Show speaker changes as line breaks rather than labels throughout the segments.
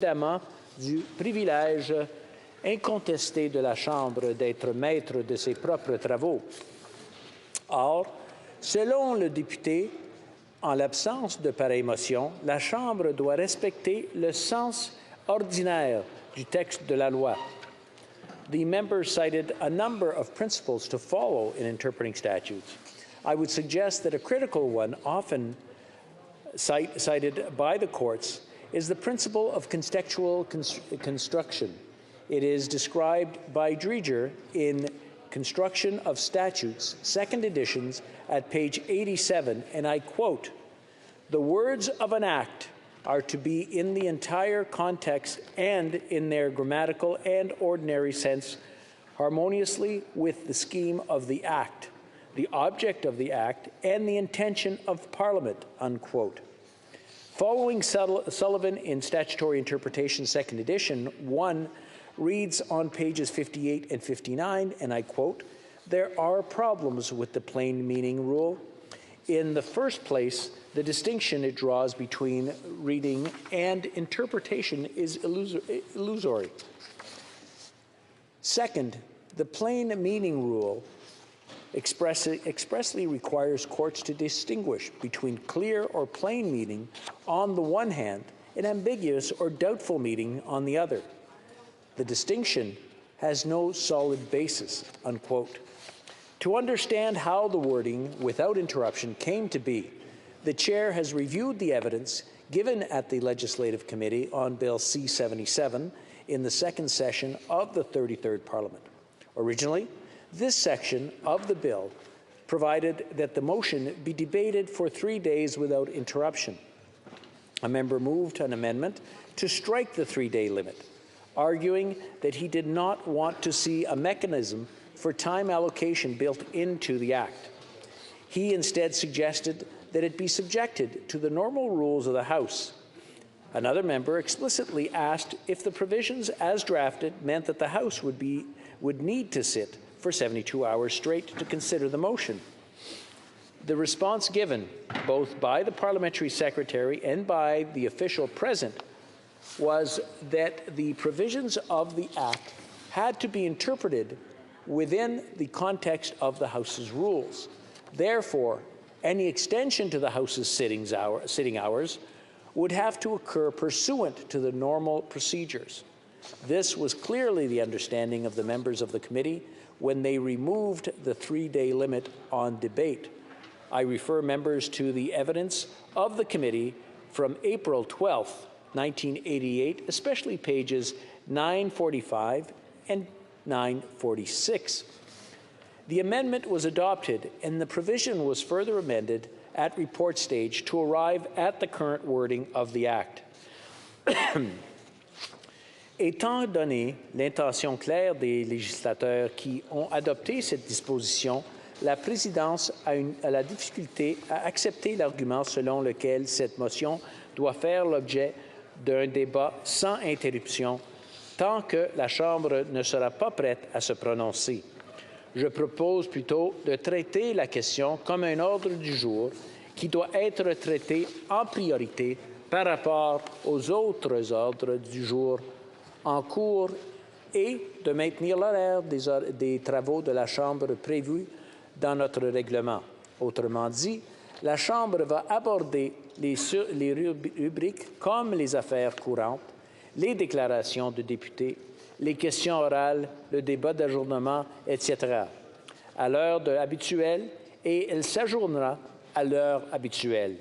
Évidemment du privilège incontesté de la Chambre d'être maître de ses propres travaux. Or, selon le député, en l'absence de pareille motion, la Chambre doit respecter le sens ordinaire du texte de la loi. The member cited a number of principles to follow in interpreting statutes. I would suggest that a critical one, often cited by the courts, is the principle of contextual construction. It is described by Dreger in Construction of Statutes, second editions, at page 87, and I quote, "The words of an act are to be in the entire context and in their grammatical and ordinary sense harmoniously with the scheme of the act, the object of the act, and the intention of Parliament," unquote. Following Sullivan in Statutory Interpretation, second edition, 1 reads on pages 58 and 59, and I quote, "There are problems with the plain meaning rule. In the first place, the distinction it draws between reading and interpretation is illusory. Second, the plain meaning rule expressly requires courts to distinguish between clear or plain meaning on the one hand and ambiguous or doubtful meaning on the other. The distinction has no solid basis," unquote. To understand how the wording without interruption came to be, the Chair has reviewed the evidence given at the Legislative Committee on Bill C-77 in the second session of the 33rd Parliament. Originally, this section of the bill provided that the motion be debated for 3 days without interruption. A member moved an amendment to strike the 3-day limit, arguing that he did not want to see a mechanism for time allocation built into the Act. He instead suggested that it be subjected to the normal rules of the House. Another member explicitly asked if the provisions as drafted meant that the House would need to sit for 72 hours straight to consider the motion. The response given, both by the parliamentary secretary and by the official present, was that the provisions of the Act had to be interpreted within the context of the House's rules. Therefore, any extension to the House's sitting hours would have to occur pursuant to the normal procedures. This was clearly the understanding of the members of the committee when they removed the 3-day limit on debate. I refer members to the evidence of the committee from April 12, 1988, especially pages 945 and 946. The amendment was adopted, and the provision was further amended at report stage to arrive at the current wording of the Act. Étant donné l'intention claire des législateurs qui ont adopté cette disposition, la présidence a la difficulté à accepter l'argument selon lequel cette motion doit faire l'objet d'un débat sans interruption tant que la Chambre ne sera pas prête à se prononcer. Je propose plutôt de traiter la question comme un ordre du jour qui doit être traité en priorité par rapport aux autres ordres du jour en cours et de maintenir l'horaire des travaux de la Chambre prévus dans notre règlement. Autrement dit, la Chambre va aborder les rubriques comme les affaires courantes, les déclarations de députés, les questions orales, le débat d'ajournement, etc., à l'heure habituelle, et elle s'ajournera à l'heure habituelle.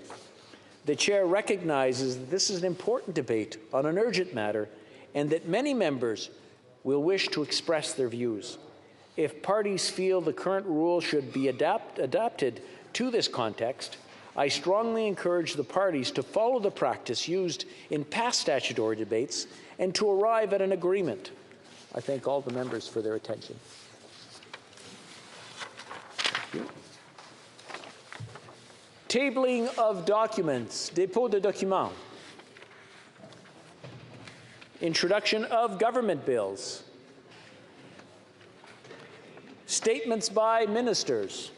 The Chair recognizes that this is an important debate on an urgent matter and that many members will wish to express their views. If parties feel the current rule should be adapted to this context, I strongly encourage the parties to follow the practice used in past statutory debates and to arrive at an agreement. I thank all the members for their attention. Tabling of documents, dépôt de documents. Introduction of government bills. Statements by ministers.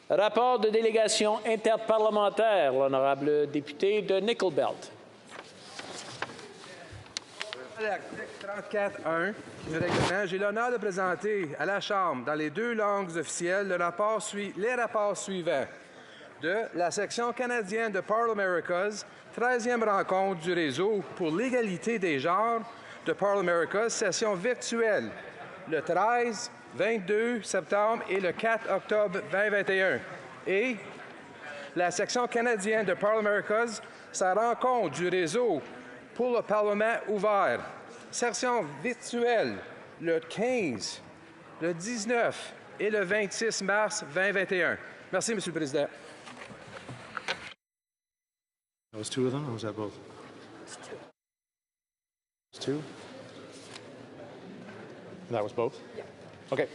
Rapport de délégation interparlementaire, l'honorable député de Nickel-Belt.
L'article 34.1 du règlement, j'ai l'honneur de présenter à la Chambre, dans les 2 langues officielles, les rapports suivants de la section canadienne de Parliamentary, 13e rencontre du réseau pour l'égalité des genres de Parliamentary, session virtuelle, le 13, 22 septembre et le 4 octobre 2021. Et la section canadienne de Parliamentary, sa rencontre du réseau pour le Parlement ouvert. Session virtuelle le 15, le 19 et le 26 mars 2021. Merci, Monsieur le Président.
That was 2 of them, or was that both? It's 2. And that was both? Yeah. Okay.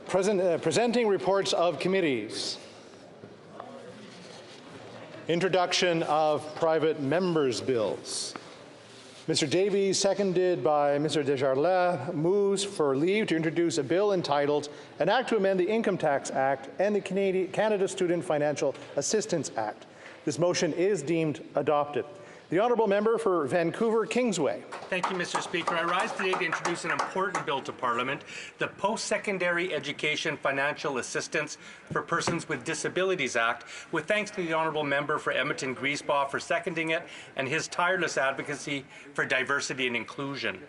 Presenting reports of committees. Introduction of private members' bills. Mr. Davies, seconded by Mr. Desjardins, moves for leave to introduce a bill entitled An Act to Amend the Income Tax Act and the Canada Student Financial Assistance Act. This motion is deemed adopted. The honourable member for Vancouver Kingsway.
Thank you, Mr. Speaker. I rise today to introduce an important bill to Parliament, the Post-Secondary Education Financial Assistance for Persons with Disabilities Act, with thanks to the honourable member for Edmonton Griesbaugh for seconding it and his tireless advocacy for diversity and inclusion.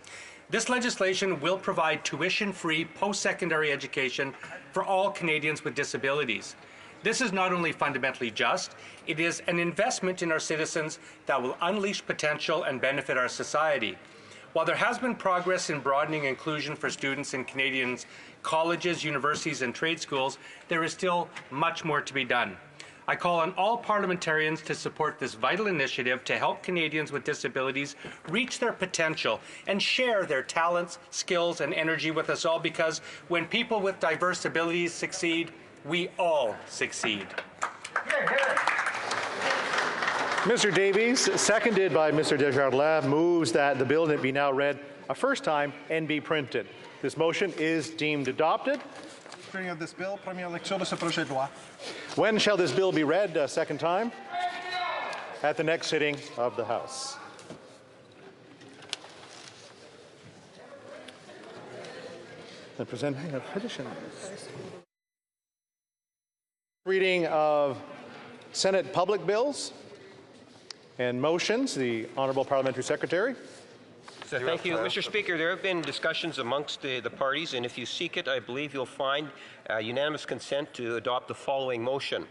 This legislation will provide tuition-free post-secondary education for all Canadians with disabilities. This is not only fundamentally just, it is an investment in our citizens that will unleash potential and benefit our society. While there has been progress in broadening inclusion for students in Canadians' colleges, universities, and trade schools, there is still much more to be done. I call on all parliamentarians to support this vital initiative to help Canadians with disabilities reach their potential and share their talents, skills, and energy with us all, because when people with diverse abilities succeed, we all succeed.
Mr. Davies, seconded by Mr. Desjardins, moves that the bill be now read a first time and be printed. This motion is deemed adopted.
Hearing of this bill, première lecture de ce projet de loi.
When shall this bill be read a second time? At the next sitting of the House. The presenting of petitions. Reading of Senate public bills and motions. The Honourable Parliamentary Secretary.
Thank you, Mr. Speaker. There have been discussions amongst the parties, and if you seek it, I believe you'll find unanimous consent to adopt the following motion.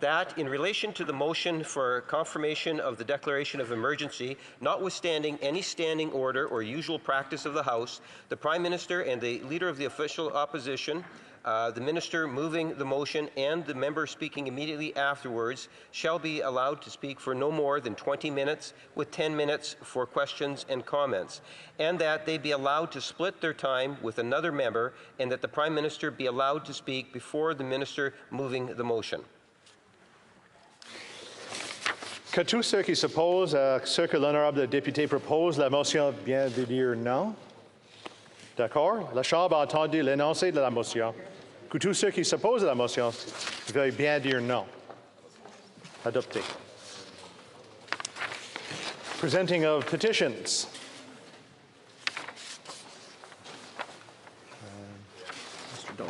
That, in relation to the motion for confirmation of the declaration of emergency, notwithstanding any standing order or usual practice of the House, the Prime Minister and the Leader of the Official Opposition, the Minister moving the motion and the member speaking immediately afterwards shall be allowed to speak for no more than 20 minutes, with 10 minutes for questions and comments, and that they be allowed to split their time with another member, and that the Prime Minister be allowed to speak before the Minister moving the motion.
Que tous ceux qui s'opposent à ce que l'honorable député propose la motion bien de dire non? D'accord? La Chambre a entendu l'énoncé de la motion. Que tous ceux qui s'opposent à la motion veuillent bien dire non. Adopté. Presenting of petitions. Mr. Dole.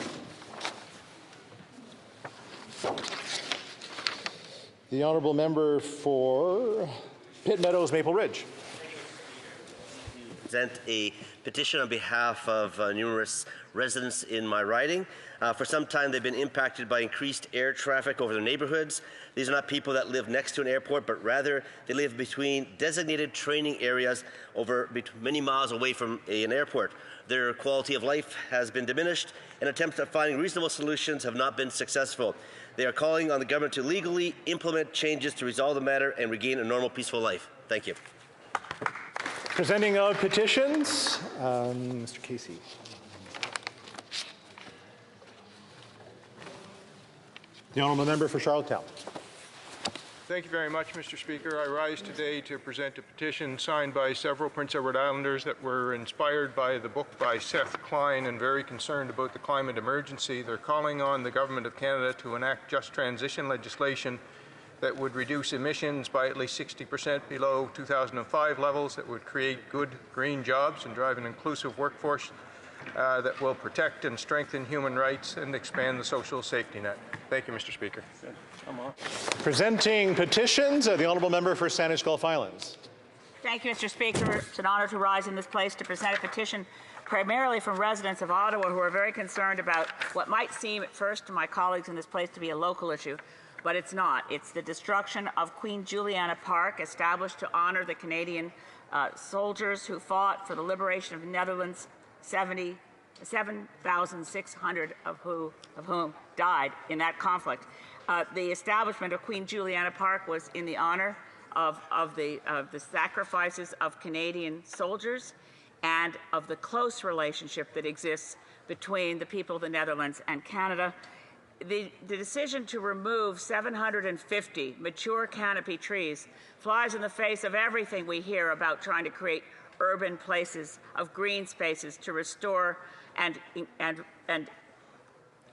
The honourable member for Pitt Meadows, Maple Ridge.
Present a petition on behalf of numerous residents in my riding. For some time, they've been impacted by increased air traffic over their neighborhoods. These are not people that live next to an airport, but rather they live between designated training areas over many miles away from an airport. Their quality of life has been diminished, and attempts at finding reasonable solutions have not been successful. They are calling on the government to legally implement changes to resolve the matter and regain a normal, peaceful life. Thank you.
Presenting of petitions, Mr. Casey.
The honourable member for Charlottetown.
Thank you very much, Mr. Speaker. I rise today to present a petition signed by several Prince Edward Islanders that were inspired by the book by Seth Klein and very concerned about the climate emergency. They're calling on the Government of Canada to enact just transition legislation that would reduce emissions by at least 60% below 2005 levels, that would create good green jobs and drive an inclusive workforce that will protect and strengthen human rights and expand the social safety net. Thank you, Mr. Speaker.
Presenting petitions, the Honourable Member for Saanich Gulf Islands.
Thank you, Mr. Speaker. It's an honour to rise in this place to present a petition primarily from residents of Ottawa who are very concerned about what might seem at first to my colleagues in this place to be a local issue, but it's not. It's the destruction of Queen Juliana Park, established to honour the Canadian soldiers who fought for the liberation of the Netherlands, 7,600 of whom died in that conflict. The establishment of Queen Juliana Park was in the honour of the sacrifices of Canadian soldiers and of the close relationship that exists between the people of the Netherlands and Canada. The decision to remove 750 mature canopy trees flies in the face of everything we hear about trying to create urban places of green spaces to restore and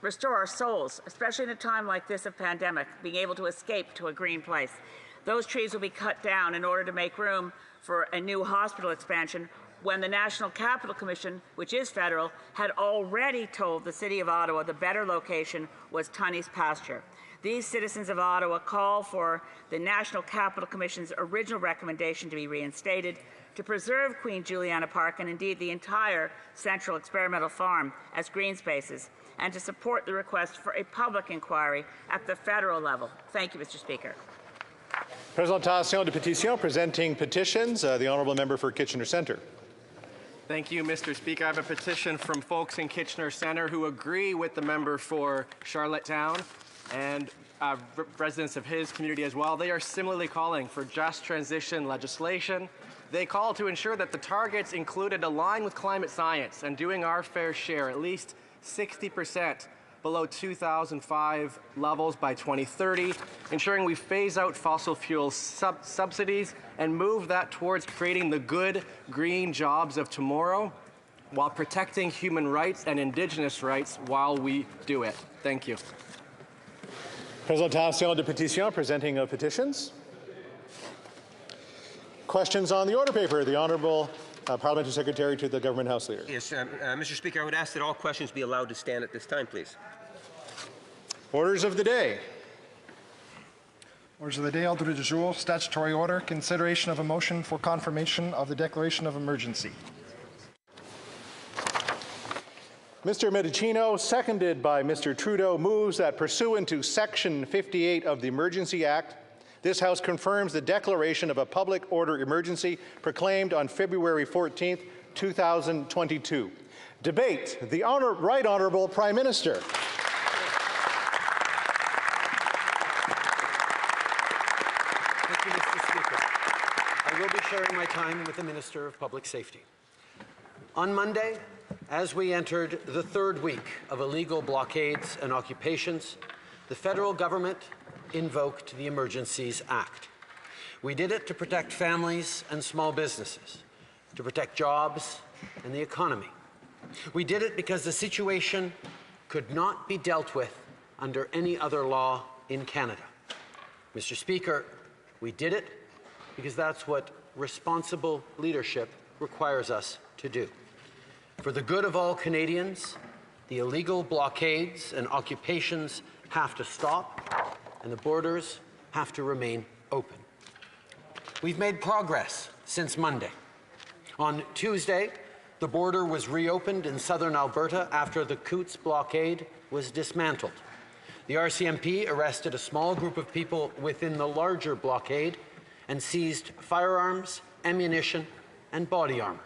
restore our souls, especially in a time like this of pandemic, being able to escape to a green place. Those trees will be cut down in order to make room for a new hospital expansion when the National Capital Commission, which is federal, had already told the City of Ottawa the better location was Tunney's pasture. These citizens of Ottawa call for the National Capital Commission's original recommendation to be reinstated, to preserve Queen Juliana Park and indeed the entire Central Experimental Farm as green spaces, and to support the request for a public inquiry at the federal level. Thank you, Mr. Speaker.
Présentation de pétitions, presenting petitions, the Honourable Member for Kitchener Centre.
Thank you, Mr. Speaker. I have a petition from folks in Kitchener Centre who agree with the member for Charlottetown and residents of his community as well. They are similarly calling for just transition legislation. They call to ensure that the targets included align with climate science and doing our fair share, at least 60% below 2005 levels by 2030, ensuring we phase out fossil fuel subsidies and move that towards creating the good green jobs of tomorrow while protecting human rights and Indigenous rights while we do it. Thank you.
Présentation de pétitions, presenting of petitions. Questions on the order paper. The Honourable Parliamentary Secretary to the Government House Leader.
Yes, Mr. Speaker, I would ask that all questions be allowed to stand at this time, please.
Orders of the day.
Orders of the day, ordre du jour, statutory order, consideration of a motion for confirmation of the declaration of emergency.
Mr. Medicino, seconded by Mr. Trudeau, moves that pursuant to Section 58 of the Emergency Act, this House confirms the declaration of a public order emergency proclaimed on February 14, 2022. Debate. The Right Honourable Prime Minister.
Thank you, Mr. Speaker. I will be sharing my time with the Minister of Public Safety. On Monday, as we entered the third week of illegal blockades and occupations, the federal government invoked the Emergencies Act. We did it to protect families and small businesses, to protect jobs and the economy. We did it because the situation could not be dealt with under any other law in Canada. Mr. Speaker, we did it because that's what responsible leadership requires us to do. For the good of all Canadians, the illegal blockades and occupations have to stop, and the borders have to remain open. We've made progress since Monday. On Tuesday, the border was reopened in southern Alberta after the Coutts blockade was dismantled. The RCMP arrested a small group of people within the larger blockade and seized firearms, ammunition, and body armor.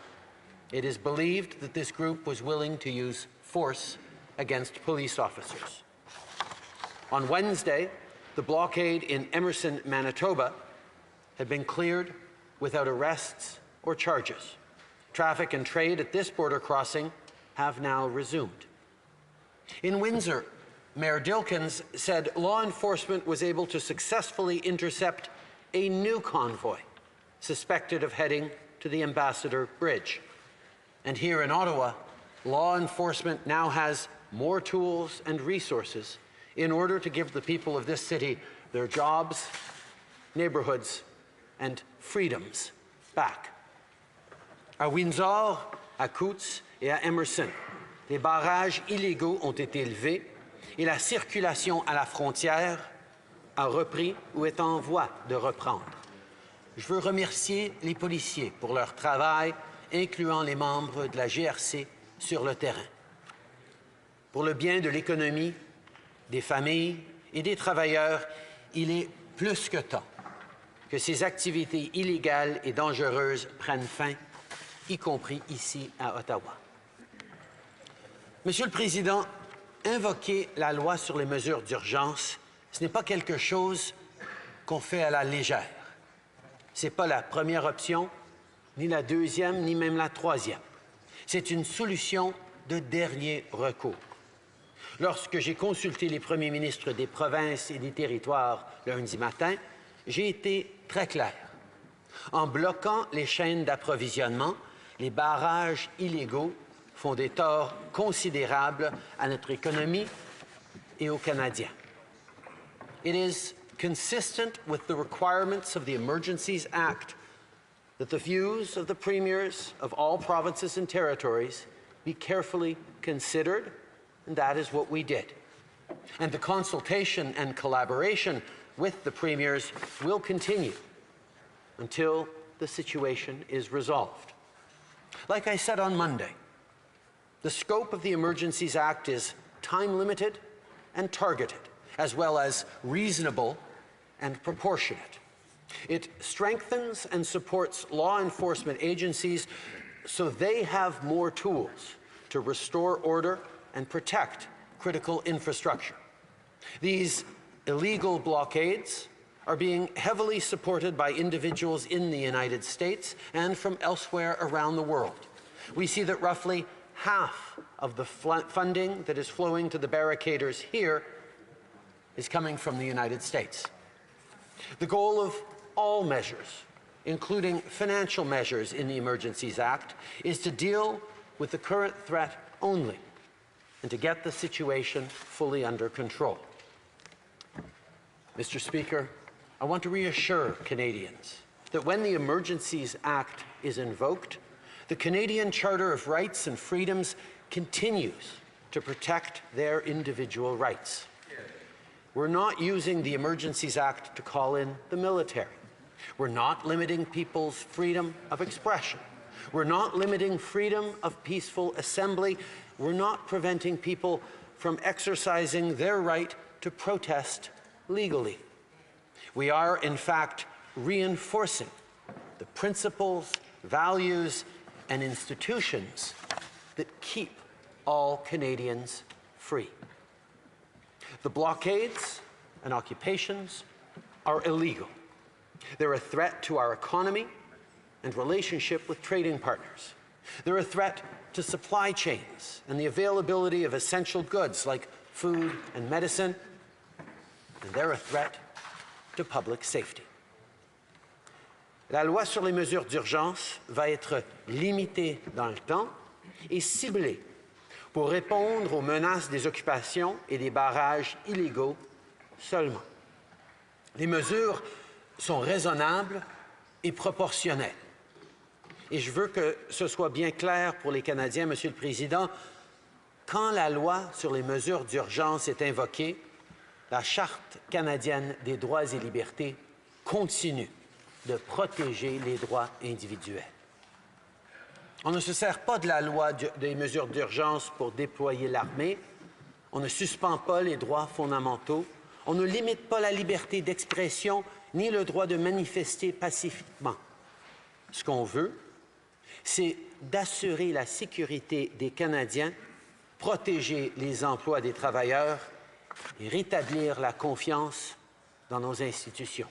It is believed that this group was willing to use force against police officers. On Wednesday, the blockade in Emerson, Manitoba, had been cleared without arrests or charges. Traffic and trade at this border crossing have now resumed. In Windsor, Mayor Dilkins said law enforcement was able to successfully intercept a new convoy suspected of heading to the Ambassador Bridge. And here in Ottawa, law enforcement now has more tools and resources in order to give the people of this city their jobs, neighborhoods, and freedoms back. À Windsor, à Coutts et à Emerson, les barrages illégaux ont été élevés et la circulation à la frontière a repris ou est en voie de reprendre. Je veux remercier les policiers pour leur travail, incluant les membres de la GRC sur le terrain. Pour le bien de l'économie, des familles et des travailleurs, il est plus que temps que ces activités illégales et dangereuses prennent fin, y compris ici à Ottawa. Monsieur le Président, invoquer la loi sur les mesures d'urgence, ce n'est pas quelque chose qu'on fait à la légère. Ce n'est pas la première option, ni la deuxième, ni même la troisième. C'est une solution de dernier recours. Lorsque j'ai consulté les premiers ministres des provinces et des territoires lundi matin, j'ai été très clair. En bloquant les chaînes d'approvisionnement, les barrages illégaux font des torts considérables à notre économie et aux Canadiens. It is consistent with the requirements of the Emergencies Act that the views of the premiers of all provinces and territories be carefully considered, and that is what we did. And the consultation and collaboration with the premiers will continue until the situation is resolved. Like I said on Monday, the scope of the Emergencies Act is time-limited and targeted, as well as reasonable and proportionate. It strengthens and supports law enforcement agencies so they have more tools to restore order and protect critical infrastructure. These illegal blockades are being heavily supported by individuals in the United States and from elsewhere around the world. We see that roughly half of the funding that is flowing to the barricaders here is coming from the United States. The goal of all measures, including financial measures in the Emergencies Act, is to deal with the current threat only and to get the situation fully under control. Mr. Speaker, I want to reassure Canadians that when the Emergencies Act is invoked, the Canadian Charter of Rights and Freedoms continues to protect their individual rights. We're not using the Emergencies Act to call in the military. We're not limiting people's freedom of expression. We're not limiting freedom of peaceful assembly. We're not preventing people from exercising their right to protest legally. We are, in fact, reinforcing the principles, values, and institutions that keep all Canadians free. The blockades and occupations are illegal. They're a threat to our economy and relationship with trading partners. They're a threat to supply chains and the availability of essential goods like food and medicine. And they're a threat to public safety. La loi sur les mesures d'urgence va être limitée dans le temps et ciblée pour répondre aux menaces des occupations et des barrages illégaux seulement. Les mesures sont raisonnables et proportionnelles. Et je veux que ce soit bien clair pour les Canadiens, Monsieur le Président, quand la loi sur les mesures d'urgence est invoquée, la Charte canadienne des droits et libertés continue de protéger les droits individuels. On ne se sert pas de la loi des mesures d'urgence pour déployer l'armée, on ne suspend pas les droits fondamentaux, on ne limite pas la liberté d'expression ni le droit de manifester pacifiquement. Ce qu'on veut, c'est d'assurer la sécurité des Canadiens, protéger les emplois des travailleurs et rétablir la confiance dans nos institutions.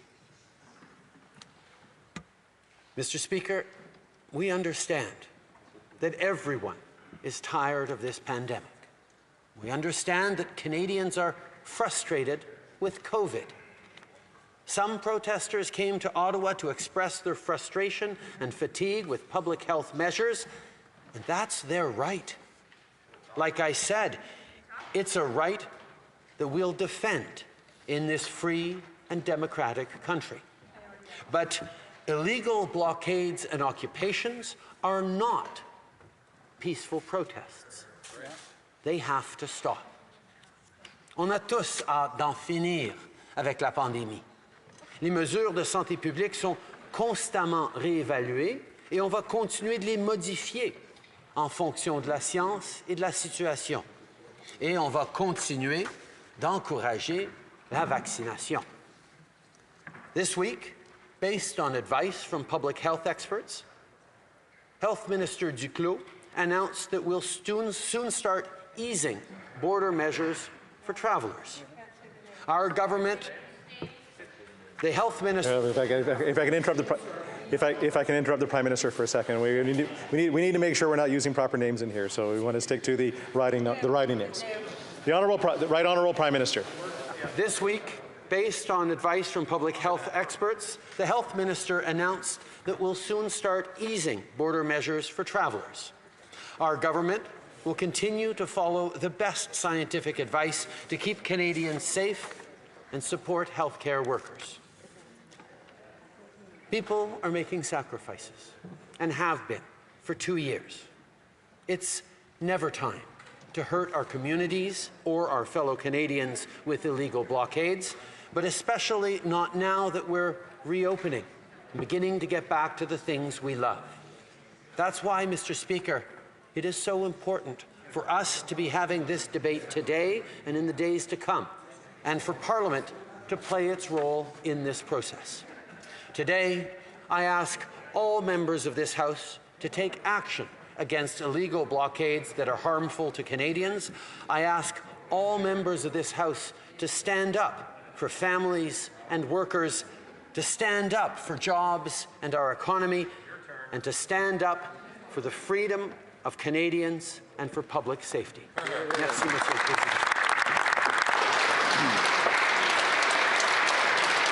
Mr. Speaker, we understand that everyone is tired of this pandemic. We understand that Canadians are frustrated with COVID. Some protesters came to Ottawa to express their frustration and fatigue with public health measures, and that's their right. Like I said, it's a right that we'll defend in this free and democratic country. But illegal blockades and occupations are not peaceful protests. They have to stop. On a tous hâte d'en finir avec la pandémie. Les mesures de santé publique sont constamment réévaluées et on va continuer de les modifier en fonction de la science et de la situation. Et on va continuer d'encourager la vaccination. This week, based on advice from public health experts, Health Minister Duclos announced that we'll soon start easing border measures for travelers. Our government, the health minister...
If I can interrupt the Prime Minister for a second, we need to make sure we're not using proper names in here, so we want to stick to the writing names. The Right Honourable Prime Minister.
This week, based on advice from public health experts, the Health Minister announced that we'll soon start easing border measures for travellers. Our government will continue to follow the best scientific advice to keep Canadians safe and support healthcare workers. People are making sacrifices and have been for 2 years. It's never time to hurt our communities or our fellow Canadians with illegal blockades, but especially not now that we're reopening and beginning to get back to the things we love. That's why, Mr. Speaker, it is so important for us to be having this debate today and in the days to come, and for Parliament to play its role in this process. Today, I ask all members of this House to take action against illegal blockades that are harmful to Canadians. I ask all members of this House to stand up for families and workers, to stand up for jobs and our economy, and to stand up for the freedom of Canadians and for public safety. Merci, Monsieur le Président.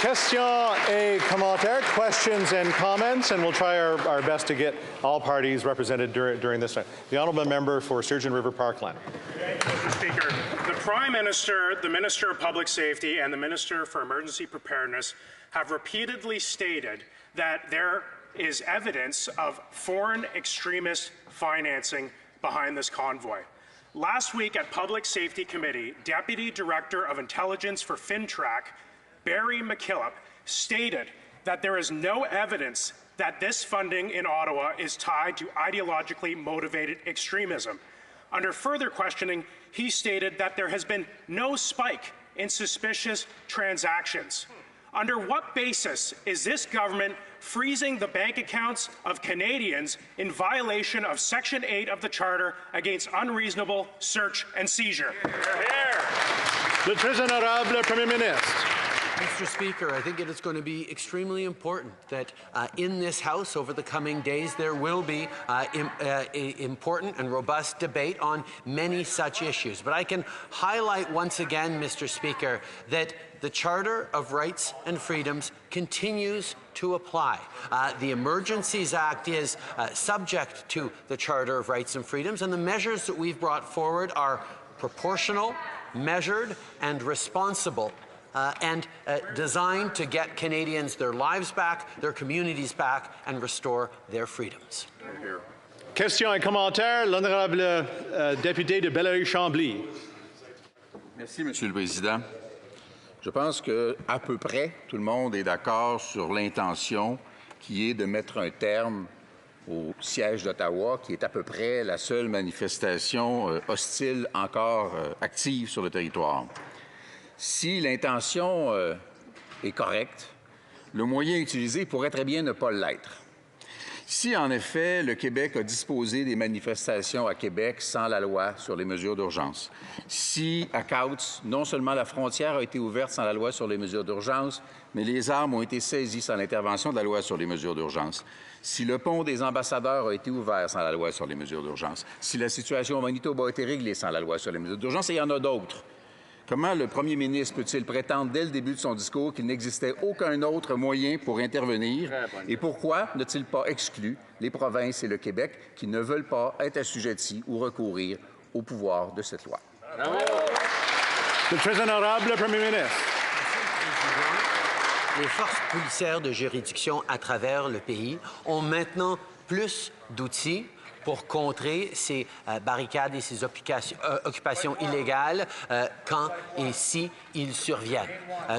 Questions et commentaires, questions and comments, and we'll try our best to get all parties represented during this time. The Honourable Member for Sturgeon River Parkland.
Mr. Speaker, the Prime Minister, the Minister of Public Safety, and the Minister for Emergency Preparedness have repeatedly stated that there is evidence of foreign extremist financing behind this convoy. Last week at Public Safety Committee, Deputy Director of Intelligence for FinTrack, Barry McKillop, stated that there is no evidence that this funding in Ottawa is tied to ideologically motivated extremism. Under further questioning, he stated that there has been no spike in suspicious transactions. Under what basis is this government freezing the bank accounts of Canadians in violation of Section 8 of the Charter against unreasonable search and seizure?
Le très honorable Premier Ministre.
Mr. Speaker, I think it is going to be extremely important that in this House over the coming days there will be important and robust debate on many such issues. But I can highlight once again, Mr. Speaker, that the Charter of Rights and Freedoms continues to apply. The Emergencies Act is subject to the Charter of Rights and Freedoms, and the measures that we've brought forward are proportional, measured, and responsible. And designed to get Canadians their lives back, their communities back, and restore their freedoms.
Questions et commentaires, l'honorable député de Belleuil-Chambly.
Merci, Monsieur le Président. Je pense qu'à peu près tout le monde est d'accord sur l'intention qui est de mettre un terme au siège d'Ottawa, qui est à peu près la seule manifestation hostile encore active sur le territoire. Si l'intention est correcte, le moyen utilisé pourrait très bien ne pas l'être. Si, en effet, le Québec a disposé des manifestations à Québec sans la loi sur les mesures d'urgence, si, à Couts, non seulement la frontière a été ouverte sans la loi sur les mesures d'urgence, mais les armes ont été saisies sans l'intervention de la loi sur les mesures d'urgence, si le pont des ambassadeurs a été ouvert sans la loi sur les mesures d'urgence, si la situation au Manitoba a été réglée sans la loi sur les mesures d'urgence, et il y en a d'autres, comment le premier ministre peut-il prétendre dès le début de son discours qu'il n'existait aucun autre moyen pour intervenir? Et pourquoi n'a-t-il pas exclu les provinces et le Québec qui ne veulent pas être assujettis ou recourir au pouvoir de cette loi?
Le très honorable Premier ministre.
Les forces policières de juridiction à travers le pays ont maintenant plus d'outils pour contrer ces barricades et ces occupations illégales quand et si ils surviennent.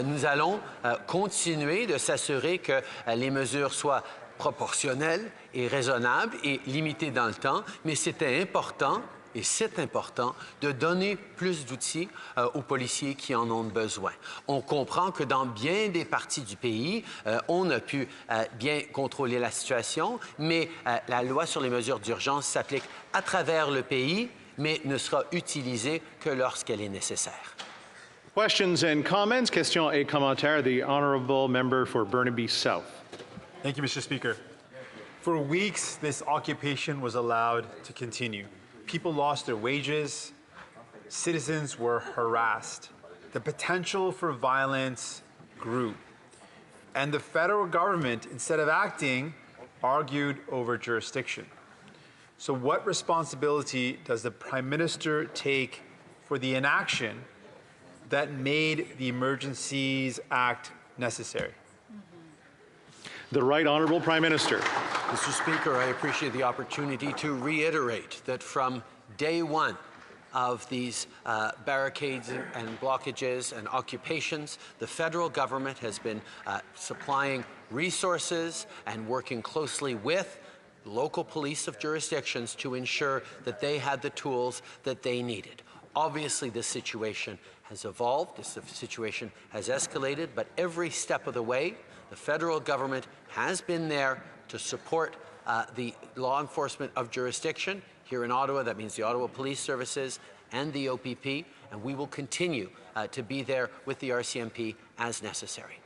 Nous allons continuer de s'assurer que les mesures soient proportionnelles et raisonnables et limitées dans le temps, mais c'était important. Et c'est important de donner plus d'outils aux policiers qui en ont besoin. On comprend que dans bien des parties du pays, on a pu bien contrôler la situation, mais la loi sur les mesures d'urgence s'applique à travers le pays, mais ne sera utilisée que lorsqu'elle est nécessaire.
Questions and comments. Questions et commentaires. The honourable member for Burnaby South.
Thank you, Mr. Speaker. For weeks, this occupation was allowed to continue. People lost their wages, citizens were harassed. The potential for violence grew. And the federal government, instead of acting, argued over jurisdiction. So what responsibility does the Prime Minister take for the inaction that made the Emergencies Act necessary?
The Right Honourable Prime Minister.
Mr. Speaker, I appreciate the opportunity to reiterate that from day one of these barricades and blockages and occupations, the federal government has been supplying resources and working closely with local police of jurisdictions to ensure that they had the tools that they needed. Obviously, this situation has evolved, this situation has escalated, but every step of the way, the federal government has been there to support the law enforcement of jurisdiction. Here in Ottawa, that means the Ottawa Police Services and the OPP, and we will continue to be there with the RCMP as necessary.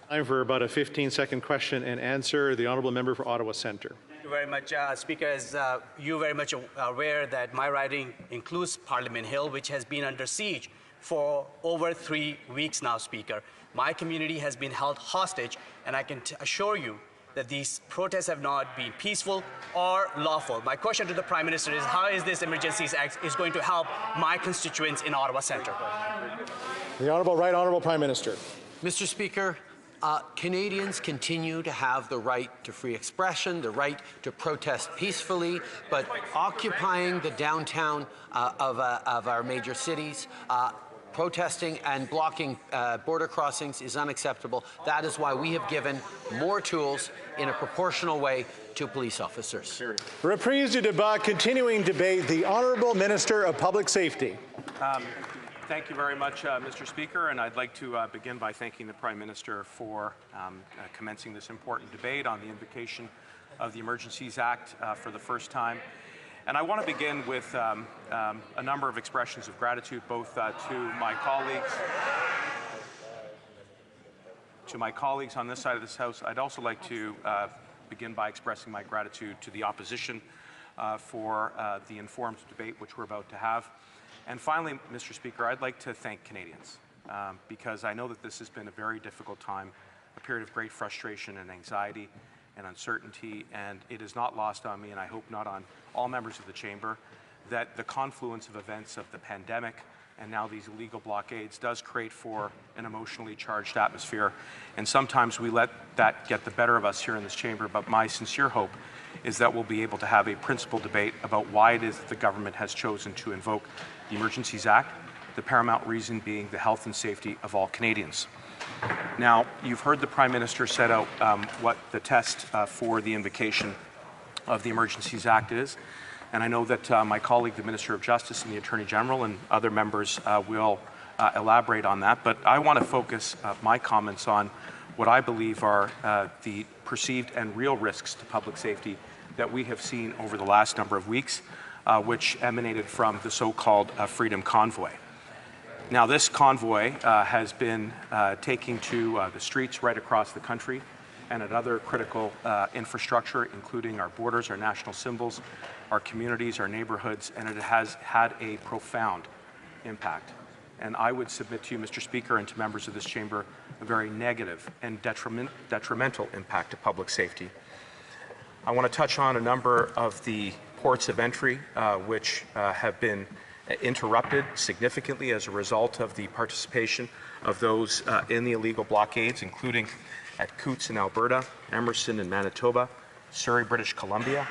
Time for about a 15-second question and answer. The honourable member for Ottawa Centre.
Thank you very much, Speaker. As you're very much aware that my riding includes Parliament Hill, which has been under siege for over 3 weeks now, Speaker. My community has been held hostage, and I can assure you that these protests have not been peaceful or lawful. My question to the Prime Minister is, how is this Emergencies Act is going to help my constituents in Ottawa Centre?
The Right Honourable Prime Minister.
Mr. Speaker, Canadians continue to have the right to free expression, the right to protest peacefully, but occupying the downtown of our major cities, protesting and blocking border crossings is unacceptable. That is why we have given more tools in a proportional way to police officers.
Reprise du débat, continuing debate. The Honourable Minister of Public Safety.
Thank you very much, Mr. Speaker, and I'd like to begin by thanking the Prime Minister for commencing this important debate on the invocation of the Emergencies Act for the first time. And I want to begin with a number of expressions of gratitude, both to my colleagues on this side of this House. I'd also like to begin by expressing my gratitude to the opposition for the informed debate which we're about to have. And finally, Mr. Speaker, I'd like to thank Canadians because I know that this has been a very difficult time, a period of great frustration and anxiety and uncertainty, and it is not lost on me, and I hope not on all members of the Chamber, that the confluence of events of the pandemic and now these illegal blockades does create for an emotionally charged atmosphere. And sometimes we let that get the better of us here in this Chamber, but my sincere hope is that we'll be able to have a principled debate about why it is that the government has chosen to invoke the Emergencies Act, the paramount reason being the health and safety of all Canadians. Now, you've heard the Prime Minister set out what the test for the invocation of the Emergencies Act is, and I know that my colleague, the Minister of Justice and the Attorney General and other members will elaborate on that, but I want to focus my comments on what I believe are the perceived and real risks to public safety that we have seen over the last number of weeks, which emanated from the so-called Freedom Convoy. Now, this convoy has been taking to the streets right across the country and at other critical infrastructure, including our borders, our national symbols, our communities, our neighborhoods, and it has had a profound impact. And I would submit to you, Mr. Speaker, and to members of this chamber, a very negative and detrimental impact to public safety. I want to touch on a number of the ports of entry which have been interrupted significantly as a result of the participation of those in the illegal blockades, including at Coutts in Alberta, Emerson in Manitoba, Surrey, British Columbia,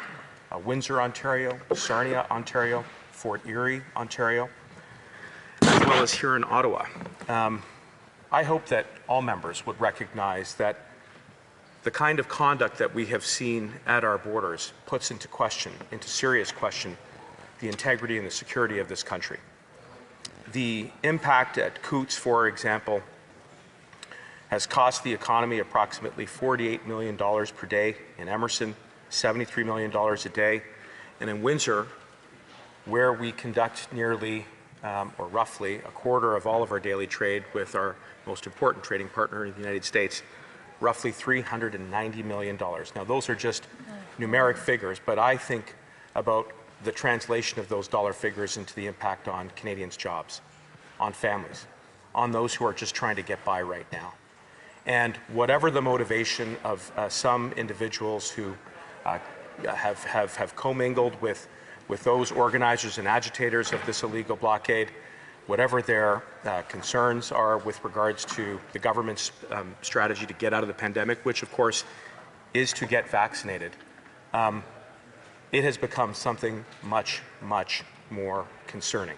Windsor, Ontario, Sarnia, Ontario, Fort Erie, Ontario, as well as here in Ottawa. I hope that all members would recognize that the kind of conduct that we have seen at our borders puts into serious question, the integrity and the security of this country. The impact at Coutts, for example, has cost the economy approximately $48 million per day. In Emerson, $73 million a day. And in Windsor, where we conduct nearly or roughly a quarter of all of our daily trade with our most important trading partner in the United States, roughly $390 million. Now, those are just numeric figures, but I think about the translation of those dollar figures into the impact on Canadians' jobs, on families, on those who are just trying to get by right now. And whatever the motivation of some individuals who have commingled with those organizers and agitators of this illegal blockade, whatever their concerns are with regards to the government's strategy to get out of the pandemic, which of course is to get vaccinated, it has become something much, much more concerning.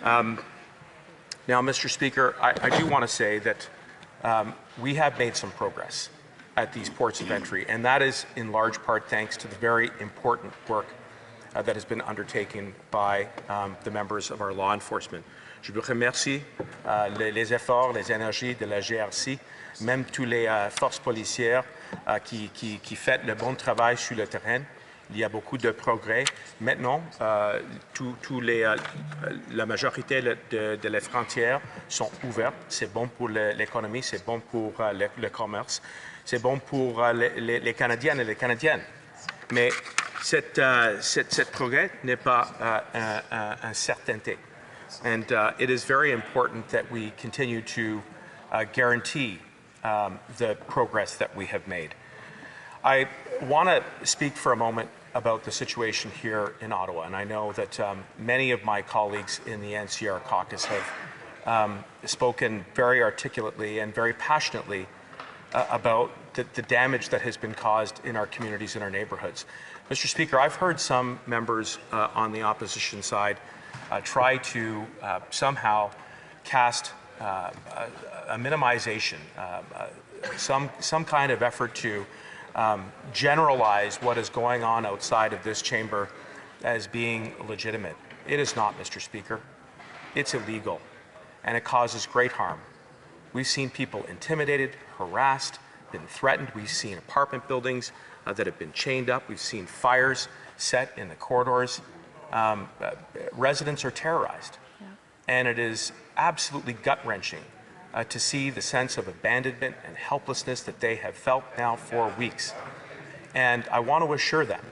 Now, Mr. Speaker, I do want to say that we have made some progress at these ports of entry, and that is in large part thanks to the very important work that has been undertaken by the members of our law enforcement. Je vous remercie les efforts, les énergies de la GRC, même toutes les forces policières qui font le bon travail sur le terrain. Il y a beaucoup de progrès. Maintenant, la majorité de les frontières sont ouvertes. C'est bon pour l'économie, c'est bon pour le commerce, c'est bon pour les Canadiennes et les Canadiennes. Mais cette progrès n'est pas une certainté. And it is very important that we continue to guarantee the progress that we have made. I want to speak for a moment about the situation here in Ottawa, and I know that many of my colleagues in the NCR caucus have spoken very articulately and very passionately about the damage that has been caused in our communities and our neighborhoods. Mr. Speaker, I've heard some members on the opposition side try to somehow cast a minimization, some kind of effort to generalize what is going on outside of this chamber as being legitimate. It is not, Mr. Speaker. It's illegal, and it causes great harm. We've seen people intimidated, harassed, been threatened. We've seen apartment buildings that have been chained up. We've seen fires set in the corridors. Residents are terrorized, and it is absolutely gut-wrenching to see the sense of abandonment and helplessness that they have felt now for weeks. And I want to assure them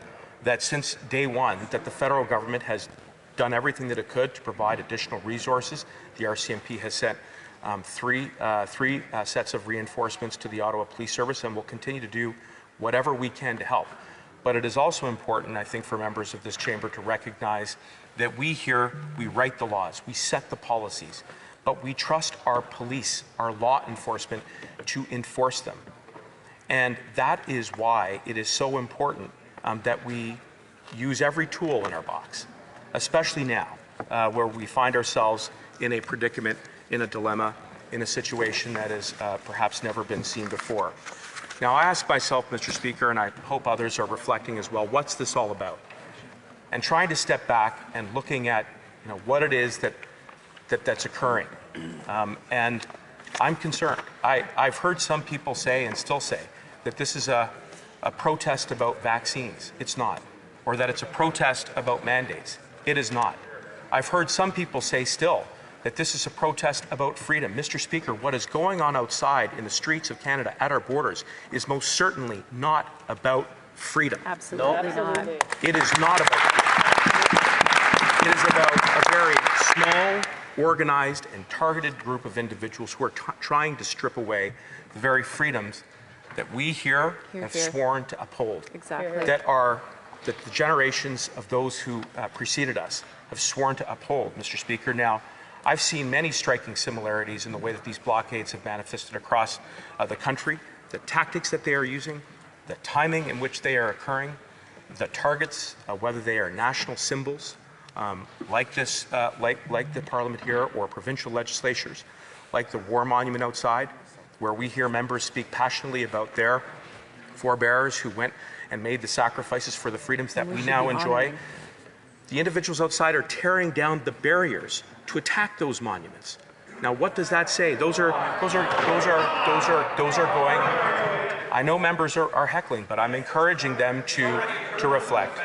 that since day one, that the federal government has done everything that it could to provide additional resources. The RCMP has sent three sets of reinforcements to the Ottawa Police Service, and will continue to do whatever we can to help. But it is also important, I think, for members of this chamber to recognize that we here, we write the laws, we set the policies, but we trust our police, our law enforcement, to enforce them. And that is why it is so important that we use every tool in our box, especially now, where we find ourselves in a predicament, in a dilemma, in a situation that has perhaps never been seen before. Now, I ask myself, Mr. Speaker, and I hope others are reflecting as well, what's this all about? And trying to step back and looking at what it is that's occurring, and I'm concerned. I've heard some people say and still say that this is a protest about vaccines. It's not. Or that it's a protest about mandates. It is not. I've heard some people say still that this is a protest about freedom. Mr. Speaker, what is going on outside in the streets of Canada at our borders is most certainly not about freedom.
Absolutely not.
It is not about freedom. It is about a very small, organized, and targeted group of individuals who are trying to strip away the very freedoms that we here have sworn to uphold.
Exactly.
That the generations of those who preceded us have sworn to uphold, Mr. Speaker. Now, I've seen many striking similarities in the way that these blockades have manifested across the country, the tactics that they are using, the timing in which they are occurring, the targets, whether they are national symbols, like the Parliament here, or provincial legislatures, like the War Monument outside, where we hear members speak passionately about their forebears who went and made the sacrifices for the freedoms that we now enjoy. The individuals outside are tearing down the barriers to attack those monuments. Now, what does that say? Those are going. I know members are heckling, but I'm encouraging them to reflect.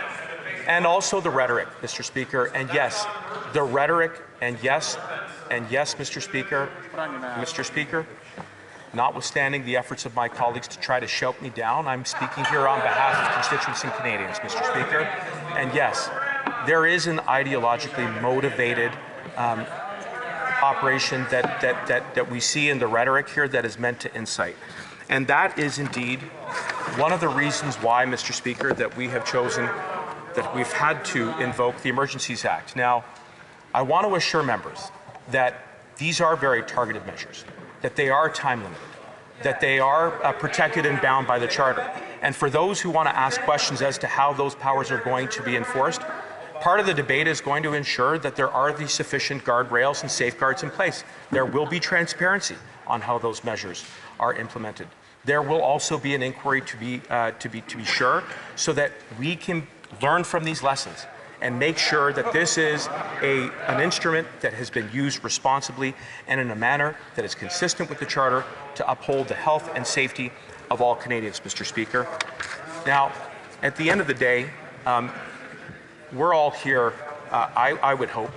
And also the rhetoric, Mr. Speaker. And yes, the rhetoric. And yes, Mr. Speaker. Notwithstanding the efforts of my colleagues to try to shout me down, I'm speaking here on behalf of constituents and Canadians, Mr. Speaker. And yes, there is an ideologically motivated operation that we see in the rhetoric here that is meant to incite. And that is indeed one of the reasons why, Mr. Speaker, that we have chosen, that we've had to invoke the Emergencies Act. Now, I want to assure members that these are very targeted measures, that they are time limited, that they are protected and bound by the Charter. And for those who want to ask questions as to how those powers are going to be enforced, part of the debate is going to ensure that there are the sufficient guardrails and safeguards in place. There will be transparency on how those measures are implemented. There will also be an inquiry to be sure, so that we can learn from these lessons and make sure that this is an instrument that has been used responsibly and in a manner that is consistent with the Charter to uphold the health and safety of all Canadians, Mr. Speaker. Now, at the end of the day, we're all here, I would hope,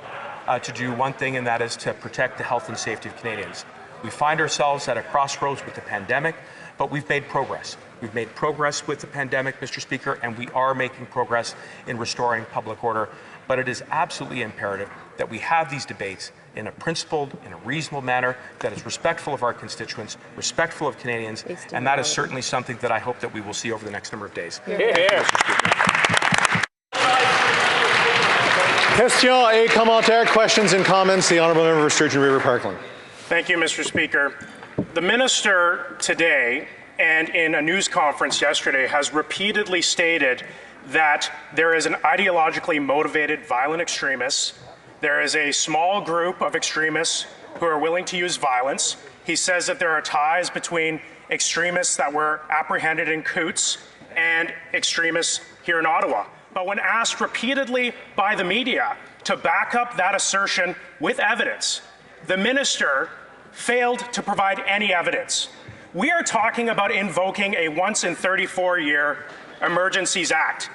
to do one thing, and that is to protect the health and safety of Canadians. We find ourselves at a crossroads with the pandemic, but we've made progress. We've made progress with the pandemic, Mr. Speaker, and we are making progress in restoring public order. But it is absolutely imperative that we have these debates in a principled, in a reasonable manner that is respectful of our constituents, respectful of Canadians, and that is certainly something that I hope that we will see over the next number of days.
Questions et commentaires, questions and comments. The Honourable Member for Sturgeon River Parkland.
Thank you, Mr. Speaker. The Minister today and in a news conference yesterday has repeatedly stated that there is an ideologically motivated violent extremist. There is a small group of extremists who are willing to use violence. He says that there are ties between extremists that were apprehended in Coutts and extremists here in Ottawa. But when asked repeatedly by the media to back up that assertion with evidence, the Minister failed to provide any evidence. We are talking about invoking a once-in-34-year Emergencies Act.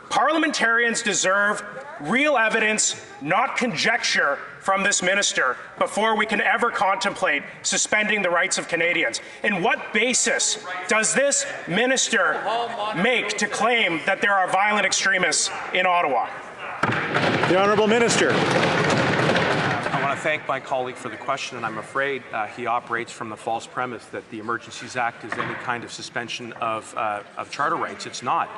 Parliamentarians deserve real evidence, not conjecture, from this minister before we can ever contemplate suspending the rights of Canadians. And what basis does this minister make to claim that there are violent extremists in Ottawa?
The Honourable Minister.
I want to thank my colleague for the question, and I'm afraid he operates from the false premise that the Emergencies Act is any kind of suspension of charter rights. It's not.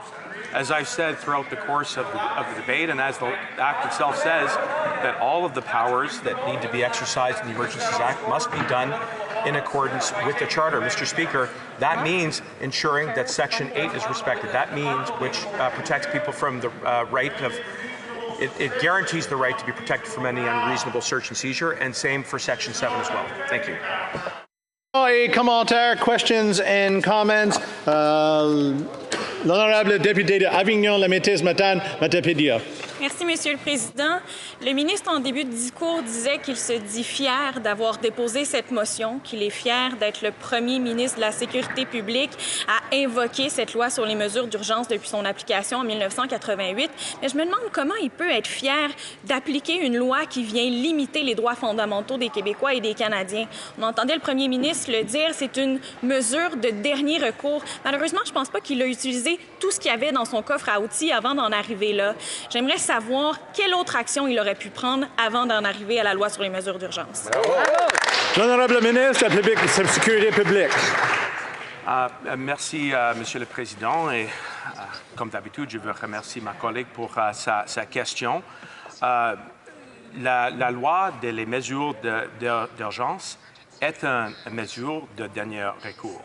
As I've said throughout the course of the debate, and as the Act itself says, that all of the powers that need to be exercised in the Emergencies Act must be done in accordance with the Charter. Mr. Speaker, that means ensuring that Section 8 is respected. That means which protects people from the right of It guarantees the right to be protected from any unreasonable search and seizure, and same for Section 7 as well. Thank you.
Commentaire, questions and comments. L'honorable député de Avignon-la-Métis-Matane-Matapédia.
Merci, Monsieur le Président. Le ministre, en début de discours, disait qu'il se dit fier d'avoir déposé cette motion, qu'il est fier d'être le premier ministre de la Sécurité publique à invoquer cette loi sur les mesures d'urgence depuis son application en 1988. Mais je me demande comment il peut être fier d'appliquer une loi qui vient limiter les droits fondamentaux des Québécois et des Canadiens. On entendait le premier ministre le dire, c'est une mesure de dernier recours. Malheureusement, je ne pense pas qu'il a utilisé tout ce qu'il y avait dans son coffre à outils avant d'en arriver là. J'aimerais savoir quelle autre action il aurait pu prendre avant d'en arriver à la loi sur les mesures d'urgence.
L'honorable ministre de la Sécurité publique.
Merci, Monsieur le Président. Et comme d'habitude, je veux remercier ma collègue pour sa question. La loi des mesures d'urgence est une mesure de dernier recours.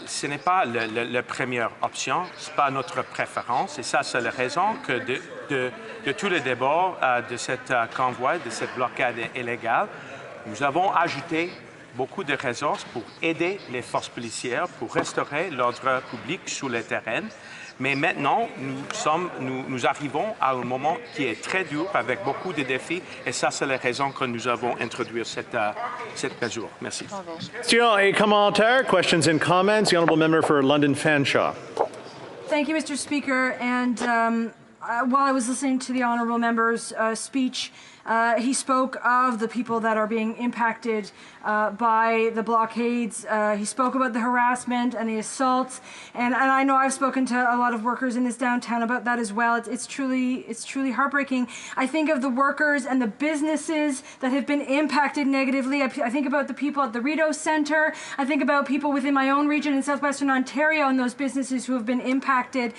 Ce n'est pas la première option, ce n'est pas notre préférence, et ça, c'est la raison que de tout le débat de cette convoi, de cette blocade illégale, nous avons ajouté beaucoup de ressources pour aider les forces policières, pour restaurer l'ordre public sur le terrain. Mais maintenant, nous arrivons à un moment qui est très dur, avec beaucoup de défis, et ça, c'est la raison que nous avons introduit cette mesure. Merci.
Questions et commentaires. Questions and comments. The honourable member for London Fanshawe.
Thank you, Mr. Speaker. And while I was listening to the honourable member's speech, he spoke of the people that are being impacted by the blockades. He spoke about the harassment and the assaults, and I know I've spoken to a lot of workers in this downtown about that as well. It's truly heartbreaking. I think of the workers and the businesses that have been impacted negatively. I think about the people at the Rideau Centre. I think about people within my own region in southwestern Ontario and those businesses who have been impacted.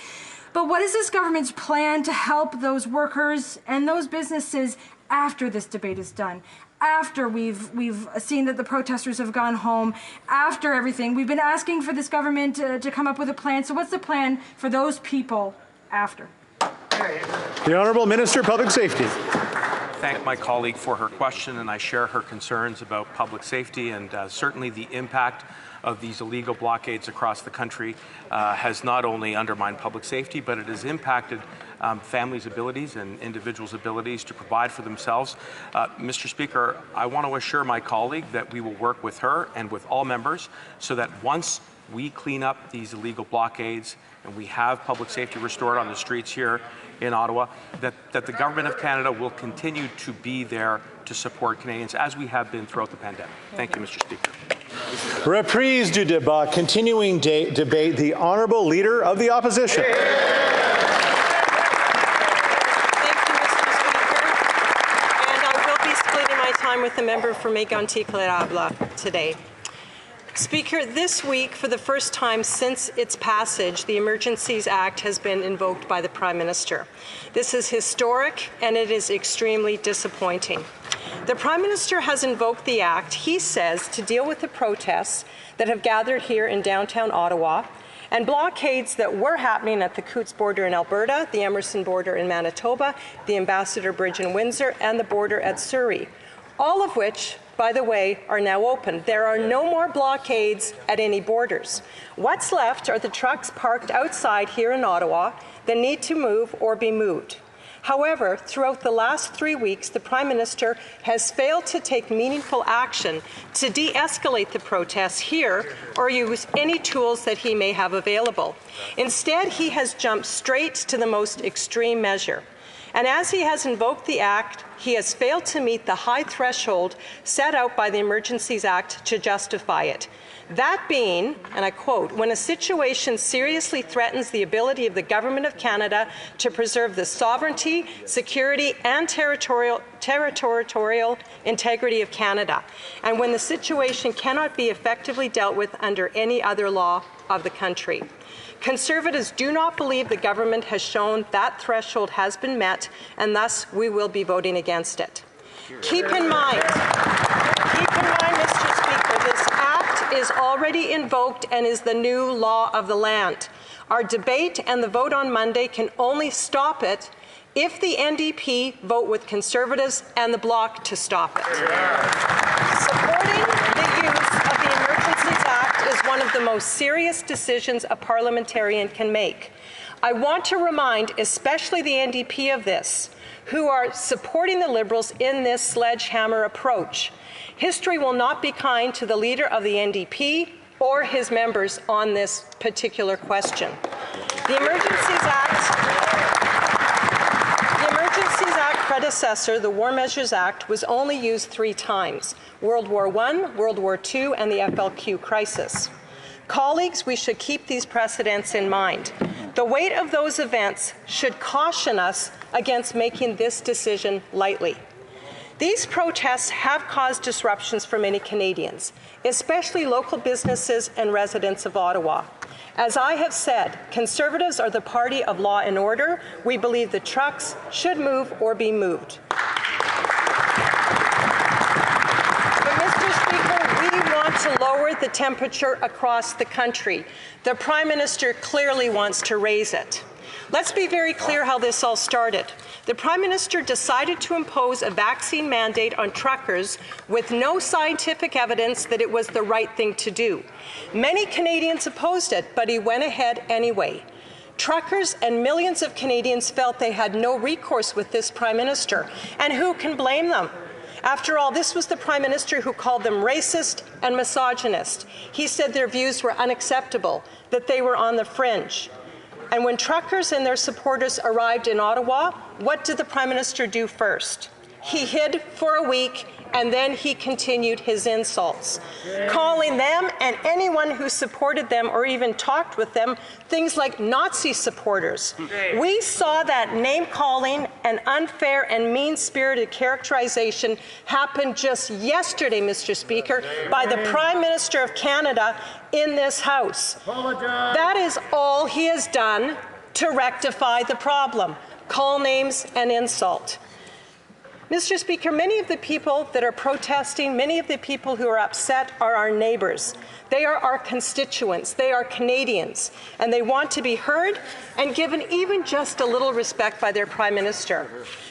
But what is this government's plan to help those workers and those businesses after this debate is done? After we've seen that the protesters have gone home, after everything, we've been asking for this government to come up with a plan. So what's the plan for those people after?
The Honourable Minister of Public Safety.
Thank my colleague for her question, and I share her concerns about public safety, and certainly the impact of these illegal blockades across the country has not only undermined public safety, but it has impacted families' abilities and individuals' abilities to provide for themselves. Mr. Speaker, I want to assure my colleague that we will work with her and with all members so that once we clean up these illegal blockades and we have public safety restored on the streets here in Ottawa, that the Government of Canada will continue to be there to support Canadians as we have been throughout the pandemic. Thank you, Mr. Speaker.
Reprise du débat. Continuing debate. The Honourable Leader of the Opposition.
With the member for Mégantic-Lérable today. Speaker, this week, for the first time since its passage, the Emergencies Act has been invoked by the Prime Minister. This is historic, and it is extremely disappointing. The Prime Minister has invoked the Act, he says, to deal with the protests that have gathered here in downtown Ottawa and blockades that were happening at the Coutts border in Alberta, the Emerson border in Manitoba, the Ambassador Bridge in Windsor, and the border at Surrey. All of which, by the way, are now open. There are no more blockades at any borders. What's left are the trucks parked outside here in Ottawa that need to move or be moved. However, throughout the last 3 weeks, the Prime Minister has failed to take meaningful action to de-escalate the protests here or use any tools that he may have available. Instead, he has jumped straight to the most extreme measure. And as he has invoked the Act, he has failed to meet the high threshold set out by the Emergencies Act to justify it. That being, and I quote, when a situation seriously threatens the ability of the Government of Canada to preserve the sovereignty, security, and territorial integrity of Canada, and when the situation cannot be effectively dealt with under any other law of the country. Conservatives do not believe the government has shown that threshold has been met, and thus we will be voting against it. Keep in mind, Mr. Speaker, this Act is already invoked and is the new law of the land. Our debate and the vote on Monday can only stop it if the NDP vote with Conservatives and the Bloc to stop it. Supporting the use of the Emergencies Act is one of the most serious decisions a parliamentarian can make. I want to remind especially the NDP of this, who are supporting the Liberals in this sledgehammer approach. History will not be kind to the leader of the NDP or his members on this particular question. The Emergencies Act predecessor, the War Measures Act, was only used 3 times: World War I, World War II, and the FLQ crisis. Colleagues, we should keep these precedents in mind. The weight of those events should caution us against making this decision lightly. These protests have caused disruptions for many Canadians, especially local businesses and residents of Ottawa. As I have said, Conservatives are the party of law and order. We believe the trucks should move or be moved. But, Mr. Speaker, we want to lower the temperature across the country. The Prime Minister clearly wants to raise it. Let's be very clear how this all started. The Prime Minister decided to impose a vaccine mandate on truckers with no scientific evidence that it was the right thing to do. Many Canadians opposed it, but he went ahead anyway. Truckers and millions of Canadians felt they had no recourse with this Prime Minister, and who can blame them? After all, this was the Prime Minister who called them racist and misogynist. He said their views were unacceptable, that they were on the fringe. And when truckers and their supporters arrived in Ottawa, what did the Prime Minister do first? He hid for a week, and then he continued his insults, calling them and anyone who supported them or even talked with them things like Nazi supporters. We saw that name-calling and unfair and mean-spirited characterization happen just yesterday, Mr. Speaker, by the Prime Minister of Canada in this House. That is all he has done to rectify the problem: call names and insult. Mr. Speaker, many of the people that are protesting, many of the people who are upset are our neighbours. They are our constituents. They are Canadians. And they want to be heard and given even just a little respect by their Prime Minister.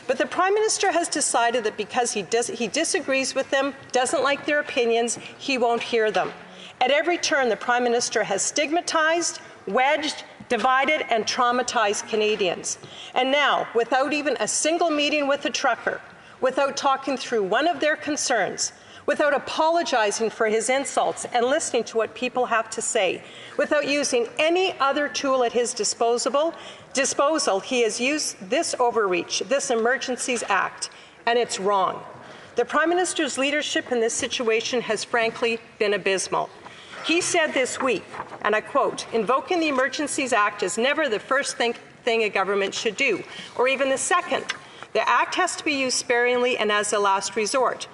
But the Prime Minister has decided that because he disagrees with them, doesn't like their opinions, he won't hear them. At every turn, the Prime Minister has stigmatized, wedged, divided, and traumatized Canadians. And now, without even a single meeting with a trucker, without talking through one of their concerns, without apologizing for his insults and listening to what people have to say, without using any other tool at his disposal, he has used this overreach, this Emergencies Act, and it's wrong. The Prime Minister's leadership in this situation has frankly been abysmal. He said this week, and I quote, "Invoking the Emergencies Act is never the first thing a government should do, or even the second. The Act has to be used sparingly and as a last resort."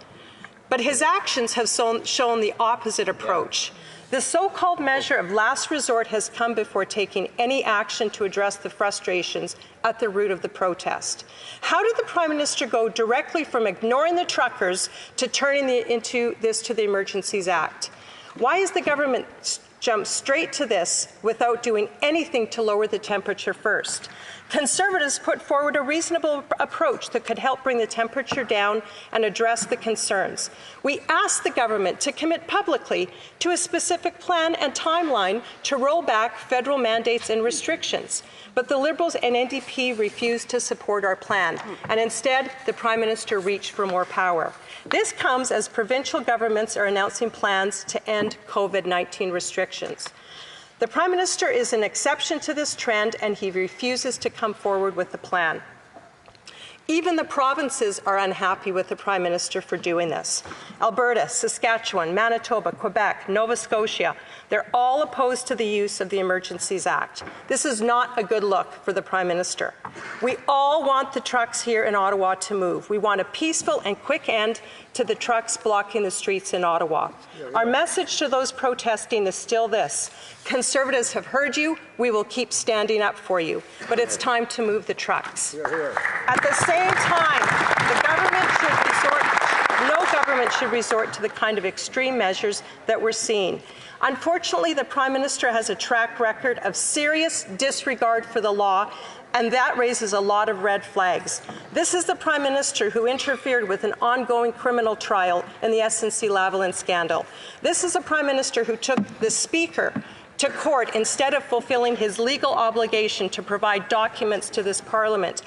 But his actions have shown the opposite approach. The so-called measure of last resort has come before taking any action to address the frustrations at the root of the protest. How did the Prime Minister go directly from ignoring the truckers to turning this to the Emergencies Act? Why has the government jumped straight to this without doing anything to lower the temperature first? Conservatives put forward a reasonable approach that could help bring the temperature down and address the concerns. We asked the government to commit publicly to a specific plan and timeline to roll back federal mandates and restrictions. But the Liberals and NDP refused to support our plan, and instead the Prime Minister reached for more power. This comes as provincial governments are announcing plans to end COVID-19 restrictions. The Prime Minister is an exception to this trend, and he refuses to come forward with a plan. Even the provinces are unhappy with the Prime Minister for doing this. Alberta, Saskatchewan, Manitoba, Quebec, Nova Scotia, they're all opposed to the use of the Emergencies Act. This is not a good look for the Prime Minister. We all want the trucks here in Ottawa to move. We want a peaceful and quick end to the trucks blocking the streets in Ottawa. Our message to those protesting is still this: Conservatives have heard you. We will keep standing up for you. But it's time to move the trucks. At the same time, the government should no government should resort to the kind of extreme measures that we're seeing. Unfortunately, the Prime Minister has a track record of serious disregard for the law, and that raises a lot of red flags. This is the Prime Minister who interfered with an ongoing criminal trial in the SNC-Lavalin scandal. This is a Prime Minister who took the Speaker to court instead of fulfilling his legal obligation to provide documents to this Parliament.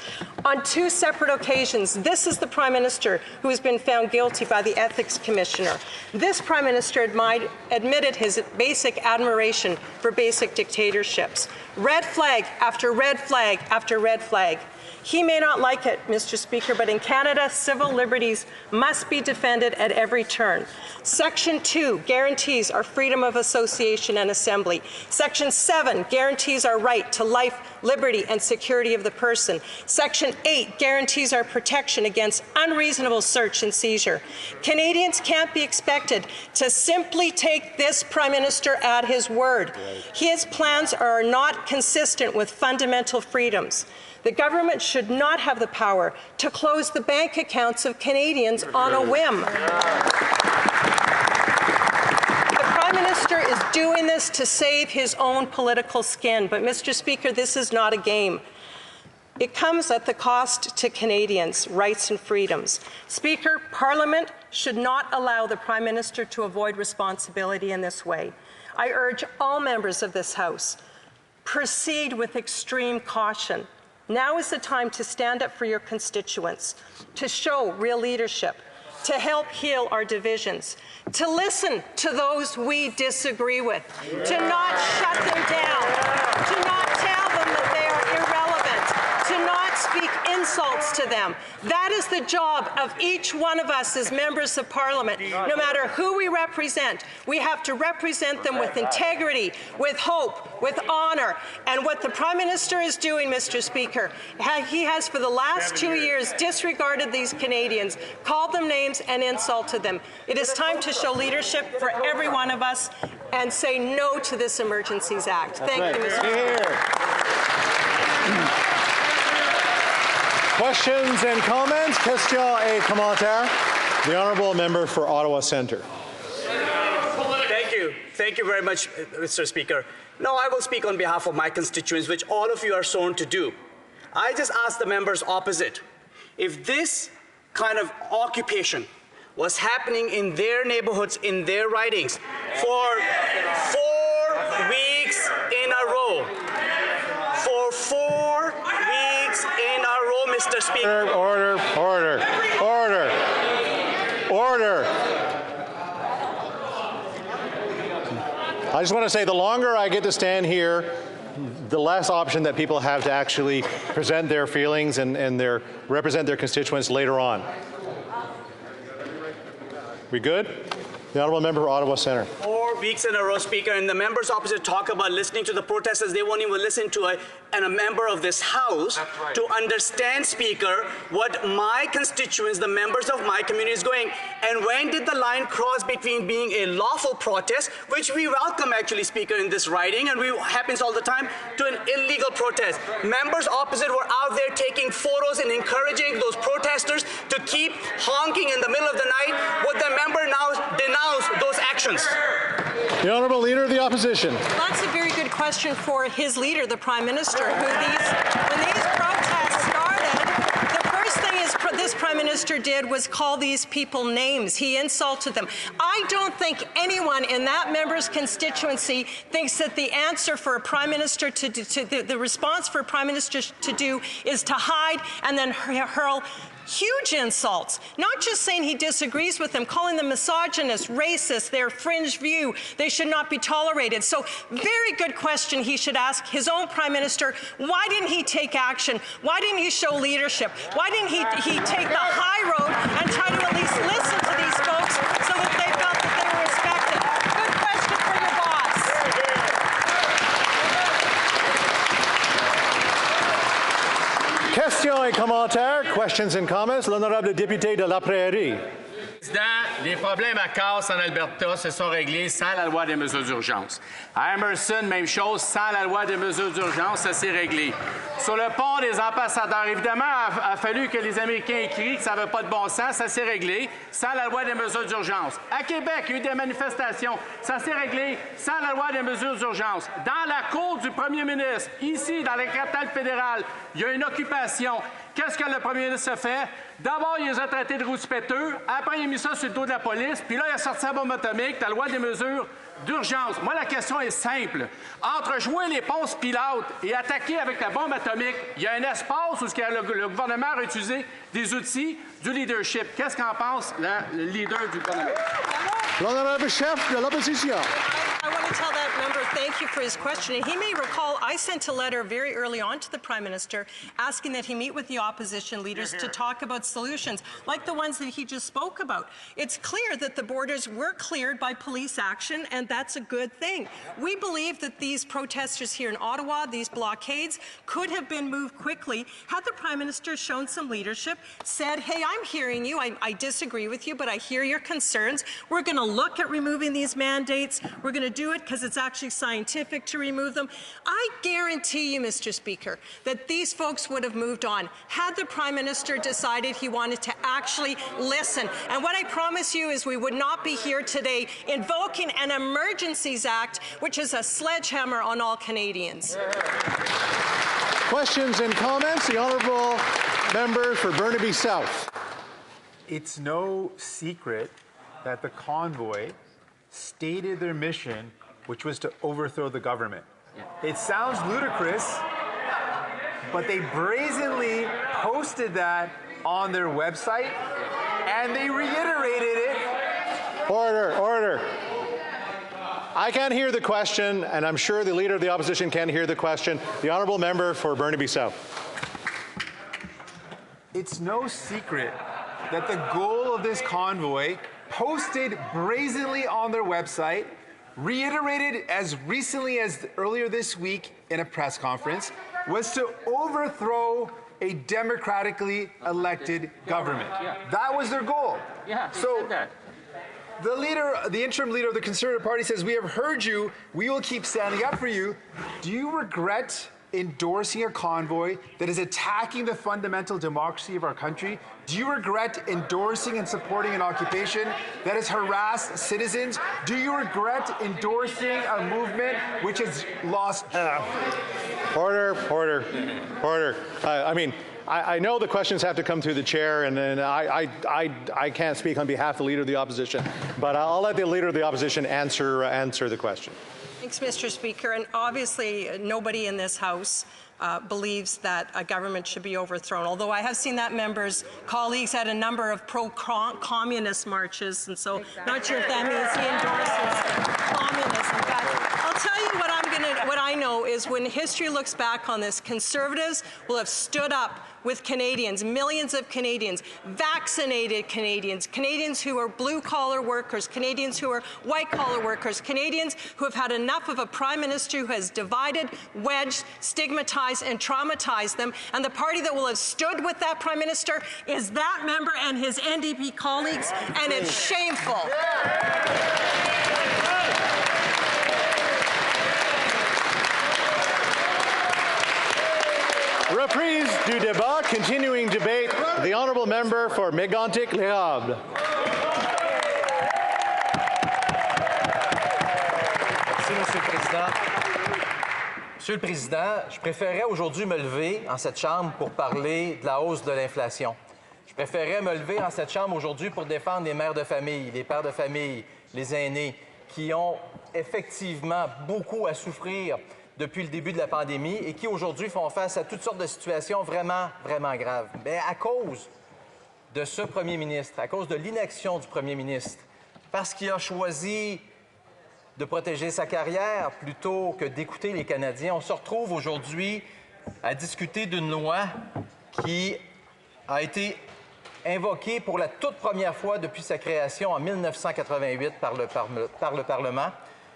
On 2 separate occasions, this is the Prime Minister who has been found guilty by the Ethics Commissioner. This Prime Minister admitted his basic admiration for basic dictatorships. Red flag after red flag after red flag. He may not like it, Mr. Speaker, but in Canada, civil liberties must be defended at every turn. Section 2 guarantees our freedom of association and assembly. Section 7 guarantees our right to life, liberty, and security of the person. Section 8 guarantees our protection against unreasonable search and seizure. Canadians can't be expected to simply take this Prime Minister at his word. His plans are not consistent with fundamental freedoms. The government should not have the power to close the bank accounts of Canadians on a whim. The Prime Minister is doing this to save his own political skin. But, Mr. Speaker, this is not a game. It comes at the cost to Canadians' rights and freedoms. Speaker, Parliament should not allow the Prime Minister to avoid responsibility in this way. I urge all members of this House, proceed with extreme caution. Now is the time to stand up for your constituents, to show real leadership, to help heal our divisions, to listen to those we disagree with, to not shut them down, to not tell them that they are irrelevant, to not speak insults to them. That is the job of each one of us as members of Parliament. No matter who we represent, we have to represent them with integrity, with hope, with honour. And what the Prime Minister is doing, Mr. Speaker, he has for the last 2 years disregarded these Canadians, called them names and insulted them. It is time to show leadership for every one of us and say no to this Emergencies Act. Thank you, Mr. Speaker.
Questions and comments? Questions et commentaires. The Honourable Member for Ottawa Centre.
Thank you. Thank you very much, Mr. Speaker. Now I will speak on behalf of my constituents, which all of you are sworn to do. I just ask the members opposite. If this kind of occupation was happening in their neighborhoods, in their ridings, for 4 weeks in a row, for 4 weeks in a row, Mr. Speaker.
Order. I just want to say the longer I get to stand here, the less option that people have to actually present their feelings and represent their constituents later on. We good? The Honourable Member for Ottawa Centre.
4 weeks in a row, Speaker, and the members opposite talk about listening to the protesters. They won't even listen to a member of this House to understand, Speaker, what my constituents, the members of my community is going. And when did the line cross between being a lawful protest, which we welcome actually, Speaker, in this riding, and happens all the time, to an illegal protest? Members opposite were out there taking photos and encouraging those protesters to keep honking in the middle of the night. Would the member now denounce those actions?
The Honourable Leader of the Opposition.
That's a very good question for his leader, the Prime Minister, when these protests started, the first thing this Prime Minister did was call these people names. He insulted them. I don't think anyone in that member's constituency thinks that the answer for a Prime Minister the response for a Prime Minister to do is to hide and then hurl huge insults, not just saying he disagrees with them, calling them misogynist, racist, their fringe view, they should not be tolerated. So very good question he should ask his own Prime Minister. Why didn't he take action? Why didn't he show leadership? Why didn't he take the high road and try to at least listen to these folks so that they felt that they were respected? Good question for your boss.
Questions et commentaires. Questions and comments. L'honorable député de La Prairie.
Les problèmes à casse en Alberta se sont réglés sans la loi des mesures d'urgence. À Emerson, même chose, sans la loi des mesures d'urgence, ça s'est réglé. sur le pont des ambassadeurs. Évidemment, il a fallu que les Américains crient que ça n'avait pas de bon sens. Ça s'est réglé sans la loi des mesures d'urgence. À Québec, il y a eu des manifestations. Ça s'est réglé sans la loi des mesures d'urgence. Dans la cour du premier ministre, ici, dans la capitale fédérale, il y a une occupation. Qu'est-ce que le premier ministre a fait? D'abord, il les a traités de rousses-péteux. Après, il a mis ça sur le dos de la police. Puis là, il a sorti la bombe atomique, la loi des mesures d'urgence. Moi, la question est simple. Entre jouer les Ponce Pilates et attaquer avec la bombe atomique, il y a un espace où le gouvernement a utilisé des outils du leadership. Qu'est-ce qu'en pense le leader du gouvernement?
L'honorable chef de l'opposition.
I want to tell that member thank you for his question. And he may recall I sent a letter very early on to the Prime Minister asking that he meet with the opposition leaders to talk about solutions like the ones that he just spoke about. It's clear that the borders were cleared by police action, and that's a good thing. We believe that these protesters here in Ottawa, these blockades, could have been moved quickly had the Prime Minister shown some leadership, said, hey, I'm hearing you, I disagree with you, but I hear your concerns. We're going to look at removing these mandates. We're going to do it because it's actually scientific to remove them. I guarantee you, Mr. Speaker, that these folks would have moved on had the Prime Minister decided he wanted to actually listen. And what I promise you is we would not be here today invoking an Emergencies Act, which is a sledgehammer on all Canadians.
Questions and comments? The honourable member for Burnaby South.
It's no secret that the convoy stated their mission, which was to overthrow the government. It sounds ludicrous, but they brazenly posted that on their website, and they reiterated it.
Order, order. I can't hear the question, and I'm sure the Leader of the Opposition can't hear the question. The honourable member for Burnaby South.
It's no secret that the goal of this convoy, posted brazenly on their website, reiterated as recently as earlier this week in a press conference, was to overthrow a democratically elected government. That was their goal. So the interim leader of the Conservative Party says, we have heard you, we will keep standing up for you. Do you regret endorsing a convoy that is attacking the fundamental democracy of our country? Do you regret endorsing and supporting an occupation that has harassed citizens? Do you regret endorsing a movement which has lost...
Order. I know the questions have to come through the chair, and I can't speak on behalf of the Leader of the Opposition, but I'll let the Leader of the Opposition answer the question.
Thanks, Mr. Speaker. And obviously, nobody in this House believes that a government should be overthrown, although I have seen that member's colleagues had a number of pro-communist marches, and so not sure if that means he endorses communism. But I'll tell you what I know is when history looks back on this, Conservatives will have stood up with Canadians, millions of Canadians, vaccinated Canadians, Canadians who are blue-collar workers, Canadians who are white-collar workers, Canadians who have had enough of a Prime Minister who has divided, wedged, stigmatized, and traumatized them. And the party that will have stood with that Prime Minister is that member and his NDP colleagues, and it's shameful.
Reprise du débat, continuing debate. The honourable member for Mégantic-L'Érable.
Merci, Monsieur le Président. Monsieur le Président, je préférerais aujourd'hui me lever en cette Chambre pour parler de la hausse de l'inflation. Je préférerais me lever en cette Chambre aujourd'hui pour défendre les mères de famille, les pères de famille, les aînés, qui ont effectivement beaucoup à souffrir depuis le début de la pandémie et qui aujourd'hui font face à toutes sortes de situations vraiment, vraiment graves. Mais à cause de ce premier ministre, à cause de l'inaction du premier ministre, parce qu'il a choisi de protéger sa carrière plutôt que d'écouter les Canadiens, on se retrouve aujourd'hui à discuter d'une loi qui a été invoquée pour la toute première fois depuis sa création en 1988 par le Parlement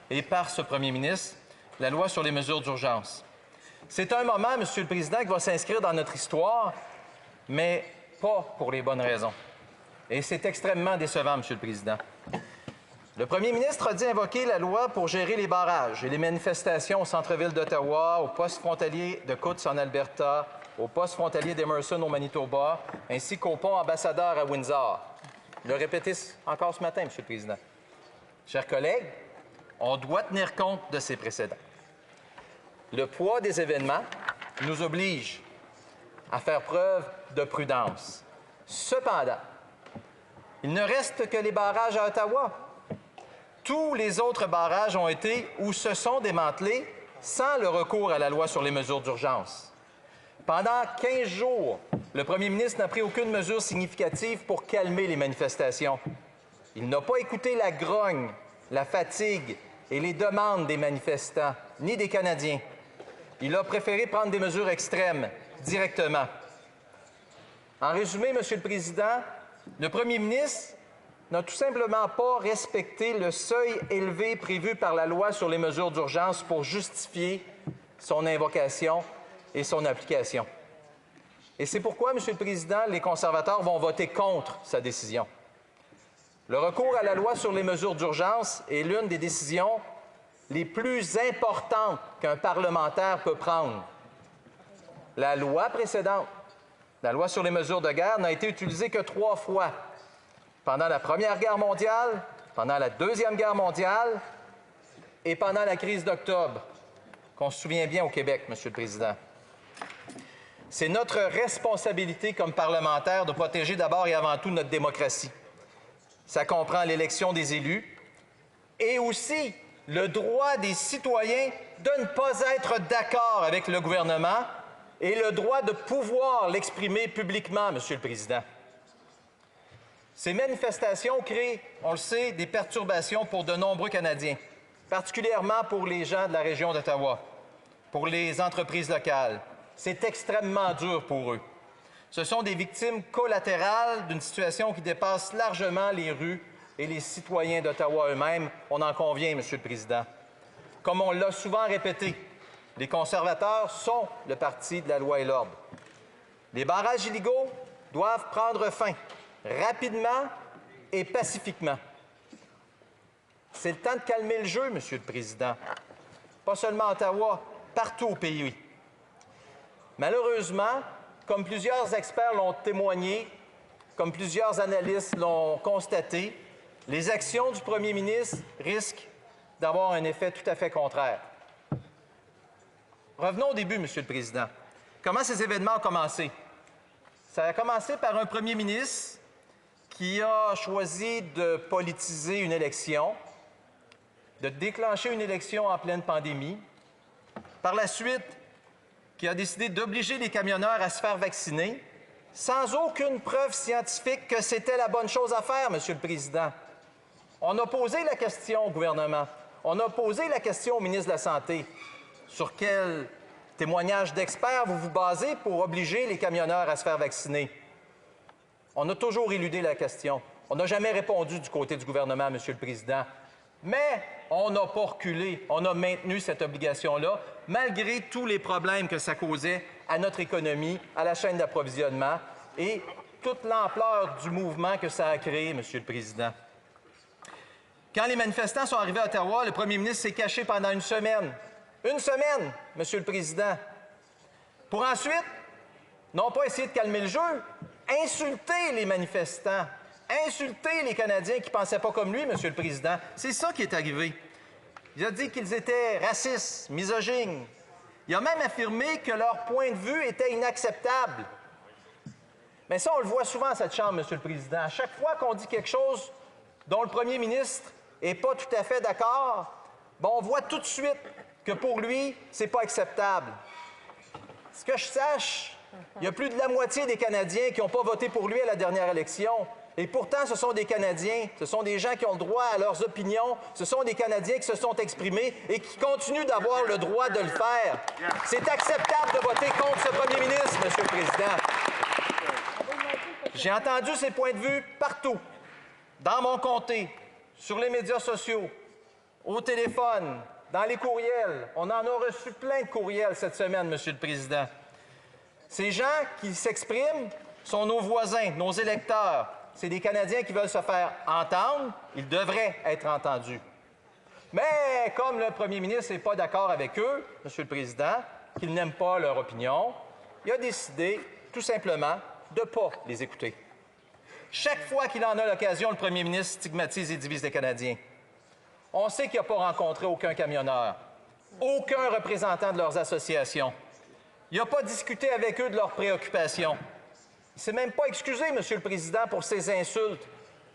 et par ce premier ministre, la loi sur les mesures d'urgence. C'est un moment, Monsieur le Président, qui va s'inscrire dans notre histoire, mais pas pour les bonnes raisons. Et c'est extrêmement décevant, Monsieur le Président. Le premier ministre a dit invoquer la loi pour gérer les barrages et les manifestations au centre-ville d'Ottawa, au poste frontalier de Coutts en Alberta, au poste frontalier d'Emerson au Manitoba, ainsi qu'au pont ambassadeur à Windsor. Je le répété encore ce matin, M. le Président. Chers collègues, on doit tenir compte de ces précédents. Le poids des événements nous oblige à faire preuve de prudence. Cependant, il ne reste que les barrages à Ottawa. Tous les autres barrages ont été ou se sont démantelés sans le recours à la loi sur les mesures d'urgence. Pendant 15 jours, le premier ministre n'a pris aucune mesure significative pour calmer les manifestations. Il n'a pas écouté la grogne, la fatigue et les demandes des manifestants, ni des Canadiens. Il a préféré prendre des mesures extrêmes, directement. En résumé, M. le Président, le premier ministre n'a tout simplement pas respecté le seuil élevé prévu par la loi sur les mesures d'urgence pour justifier son invocation et son application. Et c'est pourquoi, M. le Président, les conservateurs vont voter contre sa décision. Le recours à la loi sur les mesures d'urgence est l'une des décisions les plus importantes qu'un parlementaire peut prendre. La loi précédente, la loi sur les mesures de guerre, n'a été utilisée que 3 fois. Pendant la Première Guerre mondiale, pendant la Deuxième Guerre mondiale et pendant la crise d'octobre, qu'on se souvient bien au Québec, M. le Président. C'est notre responsabilité comme parlementaires de protéger d'abord et avant tout notre démocratie. Ça comprend l'élection des élus et aussi le droit des citoyens de ne pas être d'accord avec le gouvernement et le droit de pouvoir l'exprimer publiquement, M. le Président. Ces manifestations créent, on le sait, des perturbations pour de nombreux Canadiens, particulièrement pour les gens de la région d'Ottawa, pour les entreprises locales. C'est extrêmement dur pour eux. Ce sont des victimes collatérales d'une situation qui dépasse largement les rues et les citoyens d'Ottawa eux-mêmes. On en convient, M. le Président. Comme on l'a souvent répété, les conservateurs sont le parti de la loi et l'ordre. Les barrages illégaux doivent prendre fin rapidement et pacifiquement. C'est le temps de calmer le jeu, M. le Président. Pas seulement à Ottawa, partout au pays. Malheureusement, comme plusieurs experts l'ont témoigné, comme plusieurs analystes l'ont constaté, les actions du premier ministre risquent d'avoir un effet tout à fait contraire. Revenons au début, M. le Président. Comment ces événements ont commencé? Ça a commencé par un premier ministre qui a choisi de politiser une élection, de déclencher une élection en pleine pandémie. Par la suite, qui a décidé d'obliger les camionneurs à se faire vacciner, sans aucune preuve scientifique que c'était la bonne chose à faire, M. le Président. On a posé la question au gouvernement. On a posé la question au ministre de la Santé. Sur quel témoignage d'experts vous vous basez pour obliger les camionneurs à se faire vacciner? On a toujours éludé la question. On n'a jamais répondu du côté du gouvernement, M. le Président. Mais on n'a pas reculé. On a maintenu cette obligation-là, malgré tous les problèmes que ça causait à notre économie, à la chaîne d'approvisionnement et toute l'ampleur du mouvement que ça a créé, M. le Président. Quand les manifestants sont arrivés à Ottawa, le premier ministre s'est caché pendant une semaine. Une semaine, M. le Président. Pour ensuite, non pas essayer de calmer le jeu, insulter les manifestants, insulter les Canadiens qui ne pensaient pas comme lui, M. le Président. C'est ça qui est arrivé. Il a dit qu'ils étaient racistes, misogynes. Il a même affirmé que leur point de vue était inacceptable. Mais ça, on le voit souvent à cette Chambre, M. le Président. À chaque fois qu'on dit quelque chose dont le premier ministre n'est pas tout à fait d'accord, on voit tout de suite que pour lui, c'est pas acceptable. Ce que je sache, il y a plus de la moitié des Canadiens qui n'ont pas voté pour lui à la dernière élection. Et pourtant, ce sont des Canadiens, ce sont des gens qui ont le droit à leurs opinions, ce sont des Canadiens qui se sont exprimés et qui continuent d'avoir le droit de le faire. C'est acceptable de voter contre ce premier ministre, M. le Président. J'ai entendu ces points de vue partout, dans mon comté, sur les médias sociaux, au téléphone, dans les courriels. On en a reçu plein de courriels cette semaine, M. le Président. Ces gens qui s'expriment sont nos voisins, nos électeurs, c'est des Canadiens qui veulent se faire entendre, ils devraient être entendus. Mais comme le premier ministre n'est pas d'accord avec eux, Monsieur le Président, qu'il n'aime pas leur opinion, il a décidé tout simplement de ne pas les écouter. Chaque fois qu'il en a l'occasion, le premier ministre stigmatise et divise les Canadiens. On sait qu'il n'a pas rencontré aucun camionneur, aucun représentant de leurs associations. Il n'a pas discuté avec eux de leurs préoccupations. Il ne s'est même pas excusé, Monsieur le Président, pour ces insultes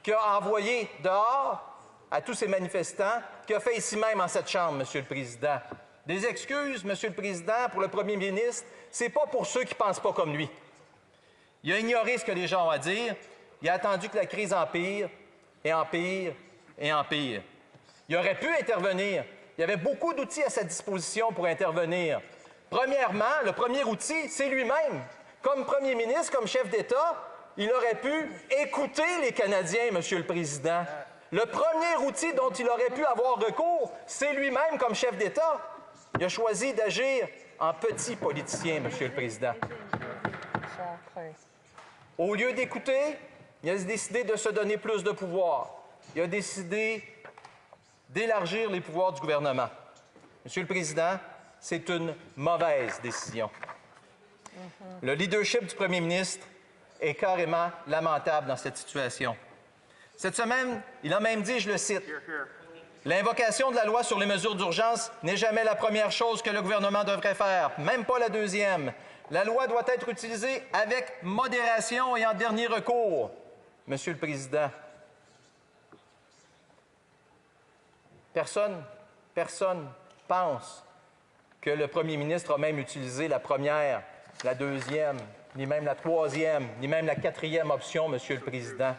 qu'il a envoyées dehors à tous ces manifestants, qu'il a fait ici même en cette Chambre, Monsieur le Président. Des excuses, Monsieur le Président, pour le premier ministre, c'est pas pour ceux qui ne pensent pas comme lui. Il a ignoré ce que les gens ont à dire. Il a attendu que la crise empire et empire et empire. Il aurait pu intervenir. Il y avait beaucoup d'outils à sa disposition pour intervenir. Premièrement, le premier outil, c'est lui-même. Comme premier ministre, comme chef d'État, il aurait pu écouter les Canadiens, Monsieur le Président. Le premier outil dont il aurait pu avoir recours, c'est lui-même comme chef d'État. Il a choisi d'agir en petit politicien, Monsieur le Président. Au lieu d'écouter, il a décidé de se donner plus de pouvoir. Il a décidé d'élargir les pouvoirs du gouvernement. Monsieur le Président, c'est une mauvaise décision. Le leadership du premier ministre est carrément lamentable dans cette situation. Cette semaine, il a même dit, je le cite, « L'invocation de la loi sur les mesures d'urgence n'est jamais la première chose que le gouvernement devrait faire, même pas la deuxième. La loi doit être utilisée avec modération et en dernier recours. » Monsieur le Président, personne pense que le premier ministre a même utilisé la première, la deuxième, ni même la troisième, ni même la quatrième option, Monsieur le Président.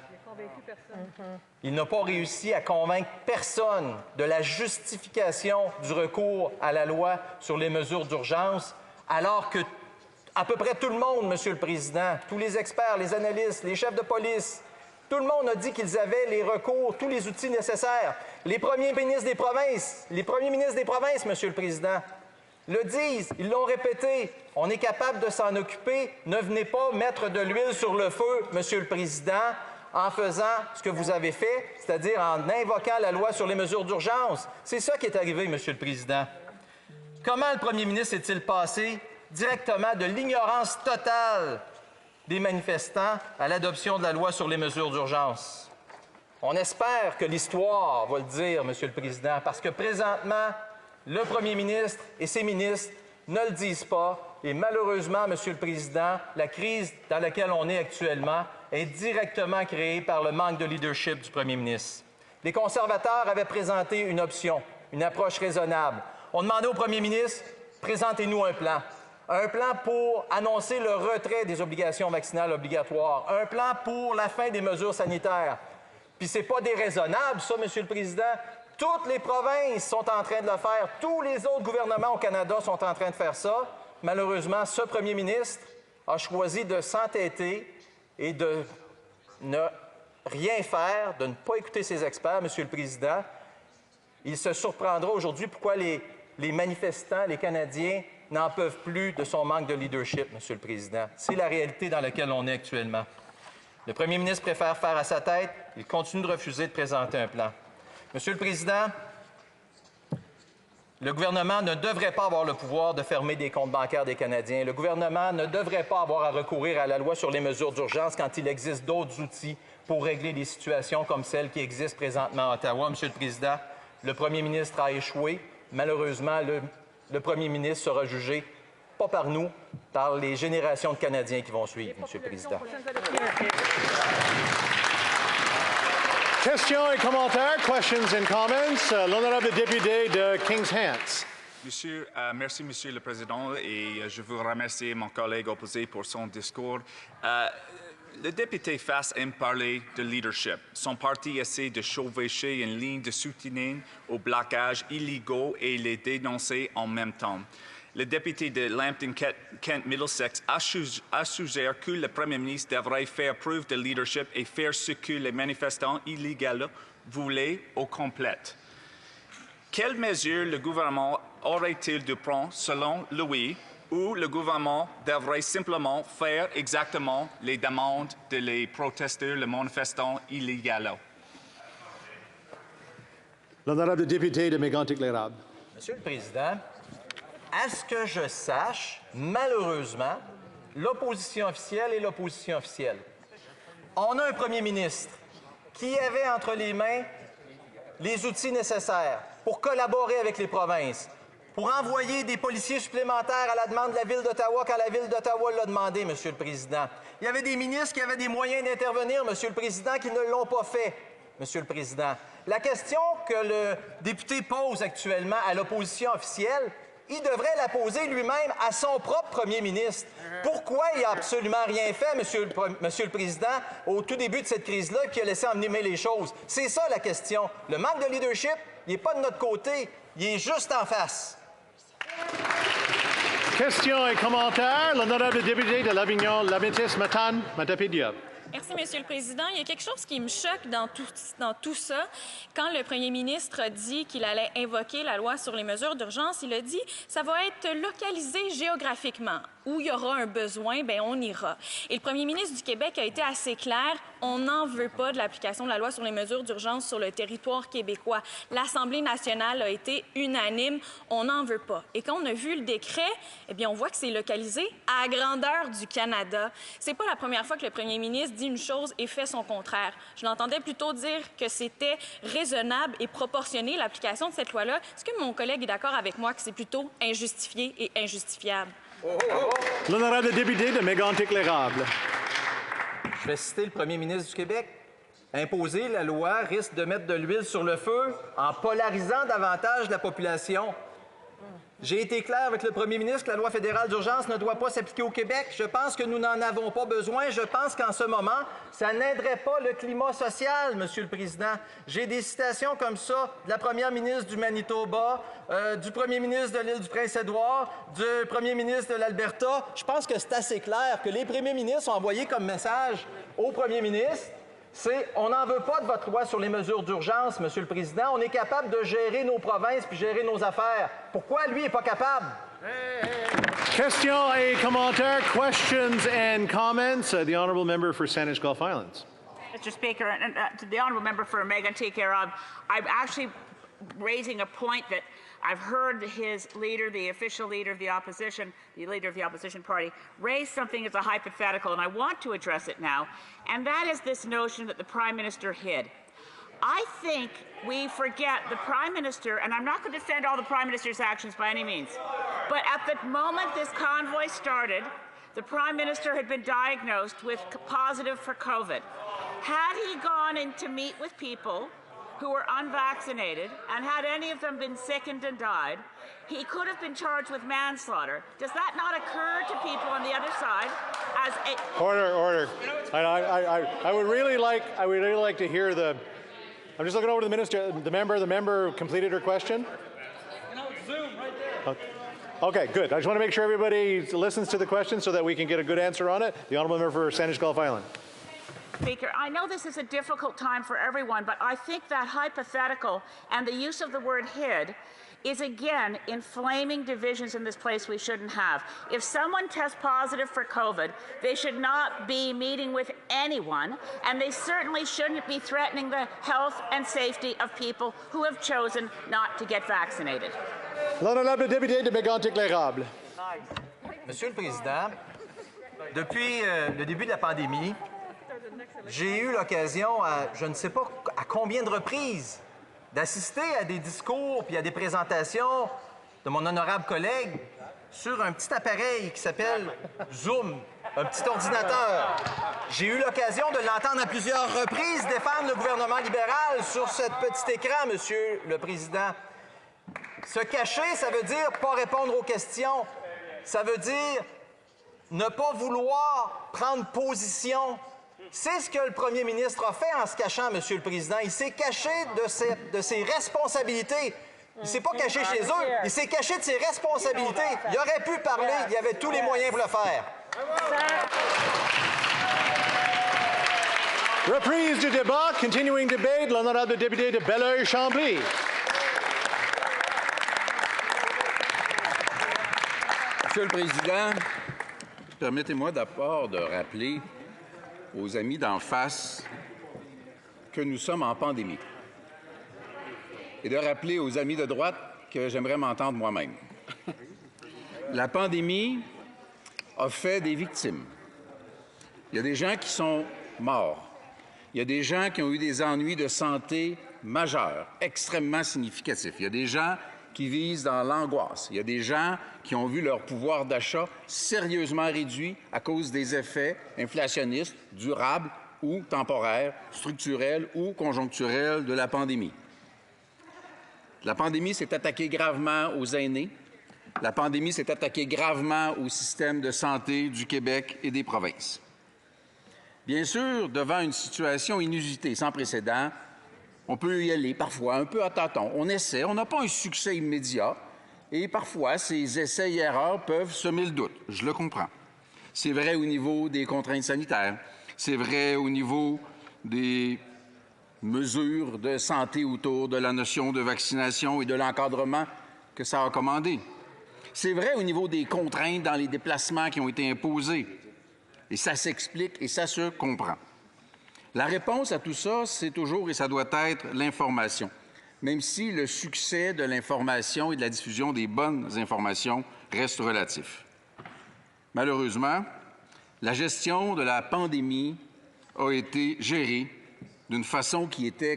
Il n'a pas réussi à convaincre personne de la justification du recours à la loi sur les mesures d'urgence, alors que à peu près tout le monde, Monsieur le Président, tous les experts, les analystes, les chefs de police, tout le monde a dit qu'ils avaient les recours, tous les outils nécessaires. Les premiers ministres des provinces, Monsieur le Président, le disent, ils l'ont répété. On est capable de s'en occuper. Ne venez pas mettre de l'huile sur le feu, Monsieur le Président, en faisant ce que vous avez fait, c'est-à-dire en invoquant la loi sur les mesures d'urgence. C'est ça qui est arrivé, Monsieur le Président. Comment le premier ministre est-il passé directement de l'ignorance totale des manifestants à l'adoption de la loi sur les mesures d'urgence? On espère que l'histoire va le dire, Monsieur le Président, parce que présentement, le premier ministre et ses ministres ne le disent pas. Et malheureusement, Monsieur le Président, la crise dans laquelle on est actuellement est directement créée par le manque de leadership du premier ministre. Les conservateurs avaient présenté une option, une approche raisonnable. On demandait au premier ministre, présentez-nous un plan. Un plan pour annoncer le retrait des obligations vaccinales obligatoires. Un plan pour la fin des mesures sanitaires. Puis c'est pas déraisonnable, ça, Monsieur le Président. Toutes les provinces sont en train de le faire. Tous les autres gouvernements au Canada sont en train de faire ça. Malheureusement, ce premier ministre a choisi de s'entêter et de ne rien faire, de ne pas écouter ses experts, Monsieur le Président. Il se surprendra aujourd'hui pourquoi les manifestants, les Canadiens, n'en peuvent plus de son manque de leadership, Monsieur le Président. C'est la réalité dans laquelle on est actuellement. Le premier ministre préfère faire à sa tête. Il continue de refuser de présenter un plan. Monsieur le Président, le gouvernement ne devrait pas avoir le pouvoir de fermer des comptes bancaires des Canadiens. Le gouvernement ne devrait pas avoir à recourir à la loi sur les mesures d'urgence quand il existe d'autres outils pour régler des situations comme celles qui existent présentement à Ottawa. Monsieur le Président, le premier ministre a échoué. Malheureusement, le premier ministre sera jugé, pas par nous, par les générations de Canadiens qui vont suivre, Monsieur le Président.
Questions et commentaires, questions and comments. L'honorable député de Kings Hants.
Merci, Monsieur le Président, et je veux remercier mon collègue opposé pour son discours. Le député Fass aime parler de leadership. Son parti essaie de chevaucher une ligne de soutien aux blocages illégaux et les dénoncer en même temps. Le député de Lambton-Kent-Middlesex a suggéré que le Premier ministre devrait faire preuve de leadership et faire ce que les manifestants illégaux voulaient au complet. Quelles mesures le gouvernement aurait-il de prendre, selon lui, ou le gouvernement devrait simplement faire exactement les demandes des protesteurs, les manifestants illégaux.
L'honorable député de Mégantic-l'Érable.
Monsieur le Président, à ce que je sache, malheureusement, l'opposition officielle est l'opposition officielle. On a un premier ministre qui avait entre les mains les outils nécessaires pour collaborer avec les provinces, pour envoyer des policiers supplémentaires à la demande de la Ville d'Ottawa quand la Ville d'Ottawa l'a demandé, Monsieur le Président. Il y avait des ministres qui avaient des moyens d'intervenir, Monsieur le Président, qui ne l'ont pas fait, Monsieur le Président. La question que le député pose actuellement à l'opposition officielle, il devrait la poser lui-même à son propre premier ministre. Pourquoi il n'a absolument rien fait, Monsieur le Président, au tout début de cette crise-là, qui a laissé envenimer les choses? C'est ça la question. Le manque de leadership, il n'est pas de notre côté, il est juste en face.
Questions et commentaires. L'honorable député de l'Avignon-Lamitis-Matane, Matapédia.
Merci, Monsieur le Président. Il y a quelque chose qui me choque dans tout ça. Quand le premier ministre a dit qu'il allait invoquer la loi sur les mesures d'urgence, il a dit « ça va être localisé géographiquement. Où il y aura un besoin, bien, on ira. » Et le premier ministre du Québec a été assez clair. On n'en veut pas de l'application de la loi sur les mesures d'urgence sur le territoire québécois. L'Assemblée nationale a été unanime. On n'en veut pas. Et quand on a vu le décret, eh bien, on voit que c'est localisé à la grandeur du Canada. C'est pas la première fois que le premier ministre dit une chose et fait son contraire. Je l'entendais plutôt dire que c'était raisonnable et proportionné, l'application de cette loi-là. Est-ce que mon collègue est d'accord avec moi que c'est plutôt injustifié et injustifiable?
L'honorable député de Mégantic-l'Érable.
Je vais citer le premier ministre du Québec. Imposer la loi risque de mettre de l'huile sur le feu en polarisant davantage la population. J'ai été clair avec le premier ministre que la loi fédérale d'urgence ne doit pas s'appliquer au Québec. Je pense que nous n'en avons pas besoin. Je pense qu'en ce moment, ça n'aiderait pas le climat social, Monsieur le Président. J'ai des citations comme ça de la première ministre du Manitoba, du premier ministre de l'île du Prince-Édouard, du premier ministre de l'Alberta. Je pense que c'est assez clair que les premiers ministres ont envoyé comme message au premier ministre. C'est « on n'en veut pas de votre loi sur les mesures d'urgence, Monsieur le Président. On est capable de gérer nos provinces puis gérer nos affaires. Pourquoi lui n'est pas capable? »
Questions et commentaires. Questions and comments. The honourable member for Saanich Gulf Islands.
Mr. Speaker, and to the honourable member for Mégantic-l'Érable, I'm actually raising a point that I've heard his leader, the official leader of the opposition, the leader of the opposition party, raise something as a hypothetical, and I want to address it now, and that is this notion that the Prime Minister hid. I think we forget the Prime Minister, and I'm not going to defend all the Prime Minister's actions by any means, but at the moment this convoy started, the Prime Minister had been diagnosed with positive for COVID. Had he gone in to meet with people who were unvaccinated, and had any of them been sickened and died, he could have been charged with manslaughter. Does that not occur to people on the other side as a...
Order. I would really like to hear the... I'm just looking over to the minister. The member completed her question?
No, it's Zoom right there.
Okay, good. I just want to make sure everybody listens to the question so that we can get a good answer on it. The honourable member for Saanich Gulf Island.
Speaker, I know this is a difficult time for everyone, but I think that hypothetical and the use of the word hid is again inflaming divisions in this place we shouldn't have. If someone tests positive for COVID, they should not be meeting with anyone, and they certainly shouldn't be threatening the health and safety of people who have chosen not to get vaccinated.
L'honorable député de Mégantic-l'Érable.
Monsieur le Président, depuis le début de la pandémie, j'ai eu l'occasion, je ne sais pas à combien de reprises, d'assister à des discours puis à des présentations de mon honorable collègue sur un petit appareil qui s'appelle Zoom, un petit ordinateur. J'ai eu l'occasion de l'entendre à plusieurs reprises défendre le gouvernement libéral sur ce petit écran, Monsieur le Président. Se cacher, ça veut dire pas répondre aux questions. Ça veut dire ne pas vouloir prendre position. C'est ce que le premier ministre a fait en se cachant, Monsieur le Président. Il s'est caché de ses responsabilités. Il ne s'est pas caché chez eux, il s'est caché de ses responsabilités. Il aurait pu parler, il avait tous les moyens pour le faire.
Reprise du débat, continuing debate, l'honorable député de Belleuil-Chambly.
Monsieur le Président, permettez-moi d'abord de rappeler aux amis d'en face que nous sommes en pandémie et de rappeler aux amis de droite que j'aimerais m'entendre moi-même. La pandémie a fait des victimes. Il y a des gens qui sont morts. Il y a des gens qui ont eu des ennuis de santé majeurs, extrêmement significatifs. Il y a des gens qui vivent dans l'angoisse. Il y a des gens qui ont vu leur pouvoir d'achat sérieusement réduit à cause des effets inflationnistes, durables ou temporaires, structurels ou conjoncturels de la pandémie. La pandémie s'est attaquée gravement aux aînés. La pandémie s'est attaquée gravement au système de santé du Québec et des provinces. Bien sûr, devant une situation inusitée, sans précédent, on peut y aller parfois un peu à tâtons. On essaie, on n'a pas un succès immédiat et parfois ces essais et erreurs peuvent semer le doute. Je le comprends. C'est vrai au niveau des contraintes sanitaires. C'est vrai au niveau des mesures de santé autour de la notion de vaccination et de l'encadrement que ça a recommandé. C'est vrai au niveau des contraintes dans les déplacements qui ont été imposés. Et ça s'explique et ça se comprend. La réponse à tout ça, c'est toujours et ça doit être l'information, même si le succès de l'information et de la diffusion des bonnes informations reste relatif. Malheureusement, la gestion de la pandémie a été gérée d'une façon qui était,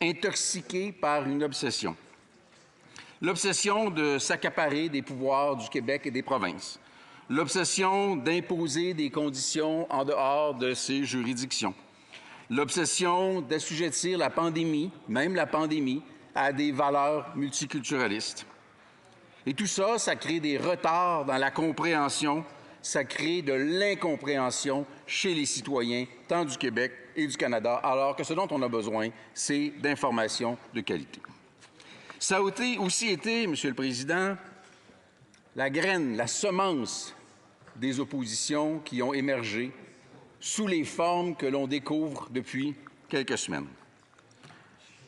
intoxiquée par une obsession. L'obsession de s'accaparer des pouvoirs du Québec et des provinces. L'obsession d'imposer des conditions en dehors de ces juridictions. L'obsession d'assujettir la pandémie, même la pandémie, à des valeurs multiculturalistes. Et tout ça, ça crée des retards dans la compréhension, ça crée de l'incompréhension chez les citoyens, tant du Québec et du Canada, alors que ce dont on a besoin, c'est d'informations de qualité. Ça a aussi été, Monsieur le Président, la graine, la semence des oppositions qui ont émergé sous les formes que l'on découvre depuis quelques semaines.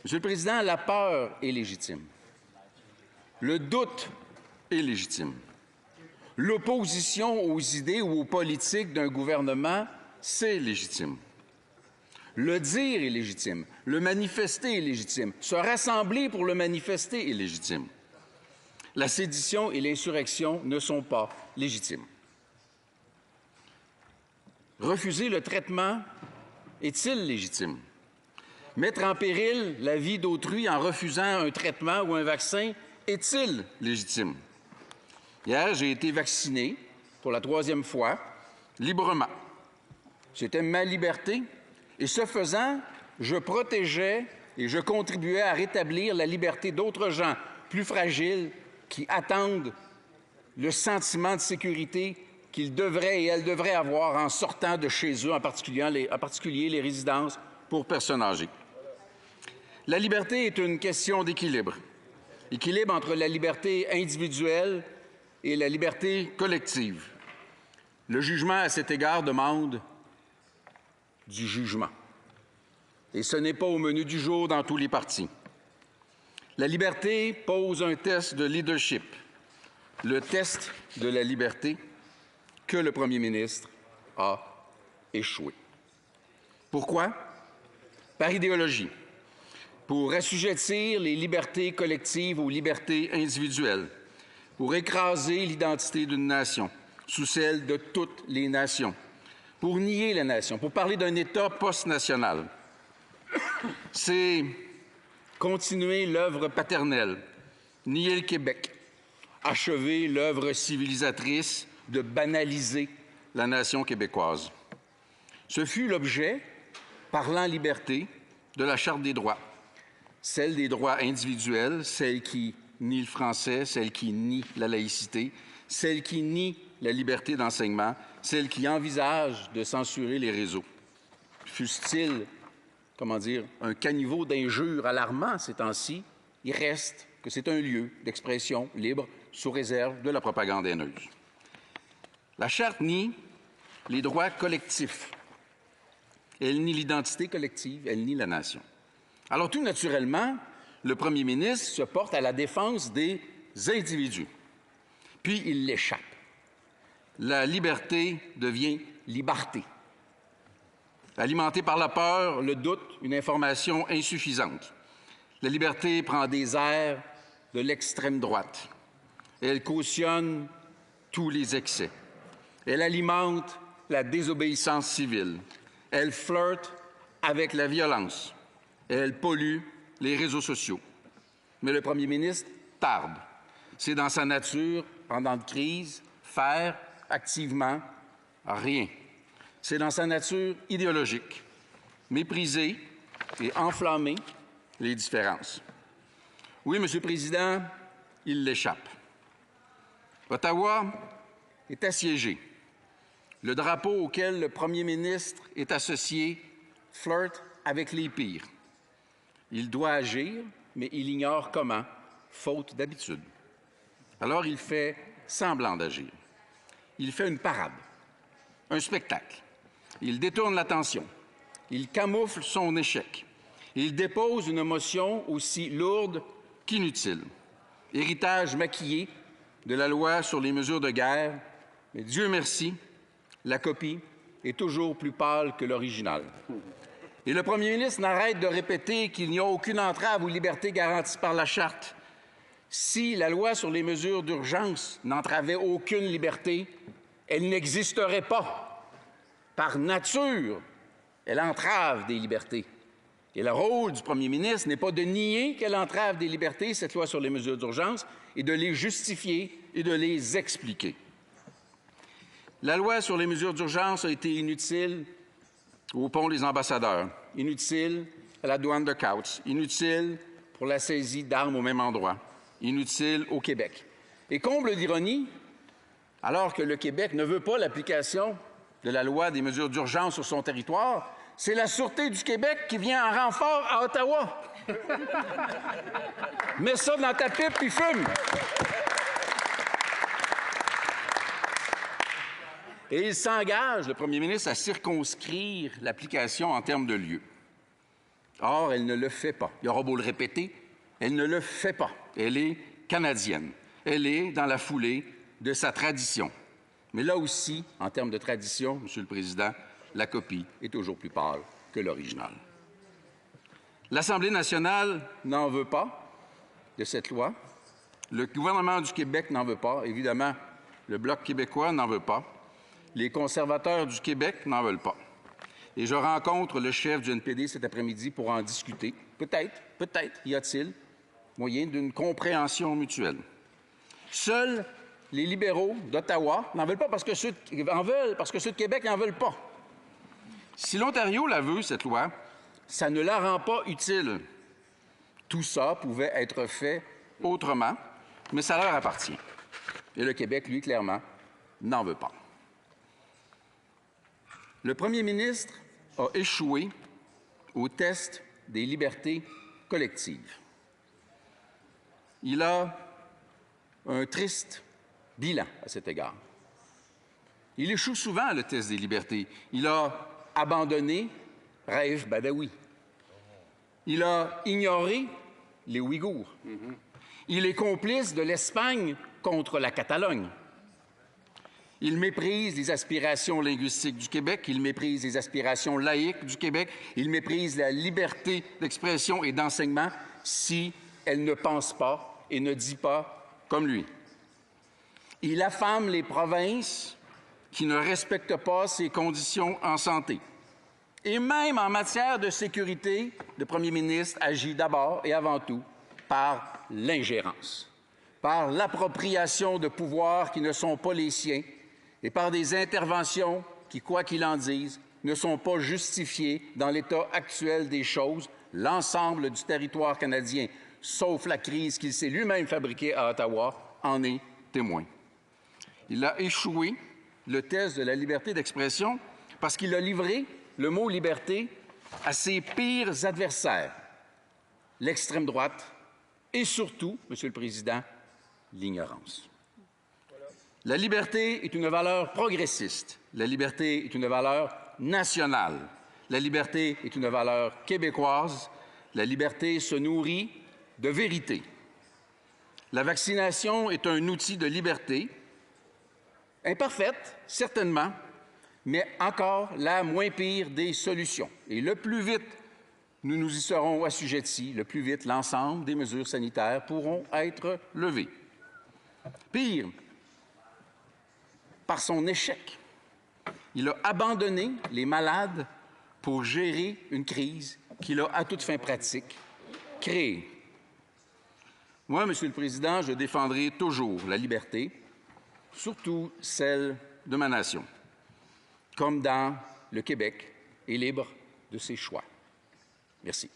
Monsieur le Président, la peur est légitime. Le doute est légitime. L'opposition aux idées ou aux politiques d'un gouvernement, c'est légitime. Le dire est légitime. Le manifester est légitime. Se rassembler pour le manifester est légitime. La sédition et l'insurrection ne sont pas légitimes. Refuser le traitement est-il légitime? Mettre en péril la vie d'autrui en refusant un traitement ou un vaccin est-il légitime? Hier, j'ai été vacciné pour la 3e fois, librement. C'était ma liberté et ce faisant, je protégeais et je contribuais à rétablir la liberté d'autres gens plus fragiles qui attendent le sentiment de sécurité qu'ils devraient et elles devraient avoir en sortant de chez eux, en particulier les résidences pour personnes âgées. La liberté est une question d'équilibre. Équilibre entre la liberté individuelle et la liberté collective. Le jugement, à cet égard, demande du jugement. Et ce n'est pas au menu du jour dans tous les partis. La liberté pose un test de leadership, le test de la liberté que le premier ministre a échoué. Pourquoi? Par idéologie, pour assujettir les libertés collectives aux libertés individuelles, pour écraser l'identité d'une nation sous celle de toutes les nations, pour nier la nation, pour parler d'un État post-national. C'est continuer l'œuvre paternelle, nier le Québec, achever l'œuvre civilisatrice de banaliser la nation québécoise. Ce fut l'objet, parlant liberté, de la Charte des droits, celle des droits individuels, celle qui nie le français, celle qui nie la laïcité, celle qui nie la liberté d'enseignement, celle qui envisage de censurer les réseaux. Fût-il, un caniveau d'injures alarmant ces temps-ci, il reste que c'est un lieu d'expression libre sous réserve de la propagande haineuse. La Charte nie les droits collectifs. Elle nie l'identité collective, elle nie la nation. Alors tout naturellement, le premier ministre se porte à la défense des individus. puis il l'échappe. La liberté devient liberté. Alimentée par la peur, le doute, une information insuffisante. La liberté prend des airs de l'extrême droite. Elle cautionne tous les excès. Elle alimente la désobéissance civile. Elle flirte avec la violence. Elle pollue les réseaux sociaux. Mais le premier ministre tarde. C'est dans sa nature, pendant de crise, faire activement rien. C'est dans sa nature idéologique, mépriser et enflammer les différences. Oui, Monsieur le Président, il l'échappe. Ottawa est assiégé. Le drapeau auquel le premier ministre est associé flirte avec les pires. Il doit agir, mais il ignore comment, faute d'habitude. Alors il fait semblant d'agir. Il fait une parade, un spectacle. Il détourne l'attention. Il camoufle son échec. Il dépose une motion aussi lourde qu'inutile. Héritage maquillé de la loi sur les mesures de guerre, mais Dieu merci, la copie est toujours plus pâle que l'original. Et le premier ministre n'arrête de répéter qu'il n'y a aucune entrave aux libertés garanties par la Charte. Si la loi sur les mesures d'urgence n'entravait aucune liberté, elle n'existerait pas. Par nature, elle entrave des libertés. Et le rôle du premier ministre n'est pas de nier qu'elle entrave des libertés, cette loi sur les mesures d'urgence, et de les justifier et de les expliquer. La loi sur les mesures d'urgence a été inutile au pont des ambassadeurs, inutile à la douane de Coutts, inutile pour la saisie d'armes au même endroit, inutile au Québec. Et comble d'ironie, alors que le Québec ne veut pas l'application de la loi des mesures d'urgence sur son territoire, c'est la Sûreté du Québec qui vient en renfort à Ottawa. Mets ça dans ta pipe puis fume. Et il s'engage, le premier ministre, à circonscrire l'application en termes de lieu. Or, elle ne le fait pas. Il aura beau le répéter, elle ne le fait pas. Elle est canadienne. Elle est dans la foulée de sa tradition. Mais là aussi, en termes de tradition, Monsieur le Président, la copie est toujours plus pâle que l'original. L'Assemblée nationale n'en veut pas de cette loi. Le gouvernement du Québec n'en veut pas. Évidemment, le Bloc québécois n'en veut pas. Les conservateurs du Québec n'en veulent pas. Et je rencontre le chef du NPD cet après-midi pour en discuter. Peut-être y a-t-il moyen d'une compréhension mutuelle. Seuls les libéraux d'Ottawa n'en veulent pas parce que ceux de Québec n'en veulent pas. Si l'Ontario la veut, cette loi, ça ne la rend pas utile. Tout ça pouvait être fait autrement, mais ça leur appartient. Et le Québec, lui, clairement, n'en veut pas. Le premier ministre a échoué au test des libertés collectives. Il a un triste bilan à cet égard. Il échoue souvent à le test des libertés. Il a abandonné Raif Badawi. Il a ignoré les Ouïghours. Il est complice de l'Espagne contre la Catalogne. Il méprise les aspirations linguistiques du Québec, il méprise les aspirations laïques du Québec, il méprise la liberté d'expression et d'enseignement si elle ne pense pas et ne dit pas comme lui. Il affame les provinces qui ne respectent pas ses conditions en santé. Et même en matière de sécurité, le premier ministre agit d'abord et avant tout par l'ingérence, par l'appropriation de pouvoirs qui ne sont pas les siens et par des interventions qui, quoi qu'il en dise, ne sont pas justifiées dans l'état actuel des choses. L'ensemble du territoire canadien, sauf la crise qu'il s'est lui-même fabriquée à Ottawa, en est témoin. Il a échoué le test de la liberté d'expression parce qu'il a livré le mot « liberté » à ses pires adversaires, l'extrême droite et surtout, Monsieur le Président, l'ignorance. La liberté est une valeur progressiste. La liberté est une valeur nationale. La liberté est une valeur québécoise. La liberté se nourrit de vérité. La vaccination est un outil de liberté, imparfaite, certainement, mais encore la moins pire des solutions. Et le plus vite nous nous y serons assujettis, le plus vite l'ensemble des mesures sanitaires pourront être levées. Pire, par son échec, il a abandonné les malades pour gérer une crise qu'il a, à toute fin pratique, créée. Moi, Monsieur le Président, je défendrai toujours la liberté, surtout celle de ma nation, comme dans le Québec est libre de ses choix. Merci.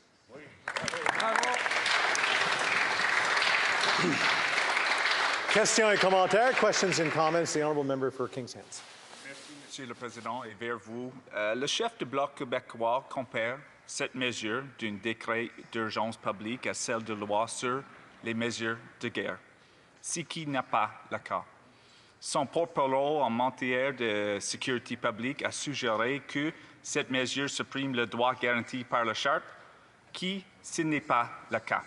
Questions et commentaires. Questions and comments. The honourable member for Kings Hands.
Merci, Monsieur le Président, et vers vous. Le chef du Bloc québécois compare cette mesure d'un décret d'urgence publique à celle de loi sur les mesures de guerre, ce qui n'est pas le cas. Son porte-parole en matière de sécurité publique a suggéré que cette mesure supprime le droit garanti par la Charte, qui ce n'est pas le cas.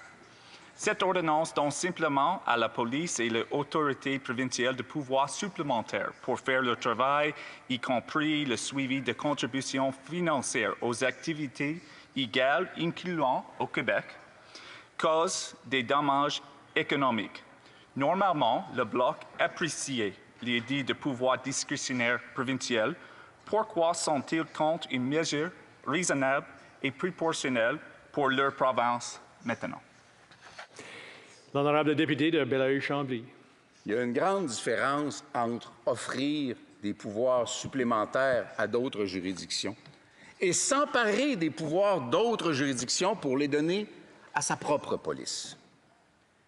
Cette ordonnance donne simplement à la police et les autorités provinciales de pouvoirs supplémentaires pour faire leur travail, y compris le suivi de contributions financières aux activités illégales, incluant au Québec, cause des dommages économiques. Normalement, le Bloc appréciait l'idée de pouvoir discrétionnaire provincial. Pourquoi sont-ils contre une mesure raisonnable et proportionnelle pour leur province maintenant?
L'honorable député de Belleuil-Chambly.
Il y a une grande différence entre offrir des pouvoirs supplémentaires à d'autres juridictions et s'emparer des pouvoirs d'autres juridictions pour les donner à sa propre police.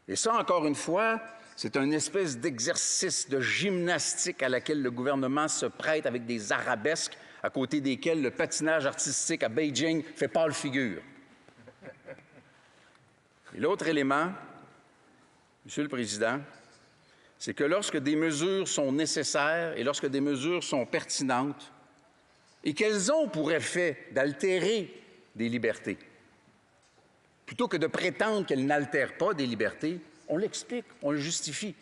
Et ça, encore une fois, c'est une espèce d'exercice de gymnastique à laquelle le gouvernement se prête avec des arabesques à côté desquels le patinage artistique à Beijing fait pâle figure. Et l'autre élément, Monsieur le Président, c'est que lorsque des mesures sont nécessaires et lorsque des mesures sont pertinentes et qu'elles ont pour effet d'altérer des libertés, plutôt que de prétendre qu'elles n'altèrent pas des libertés, on l'explique, on le justifie.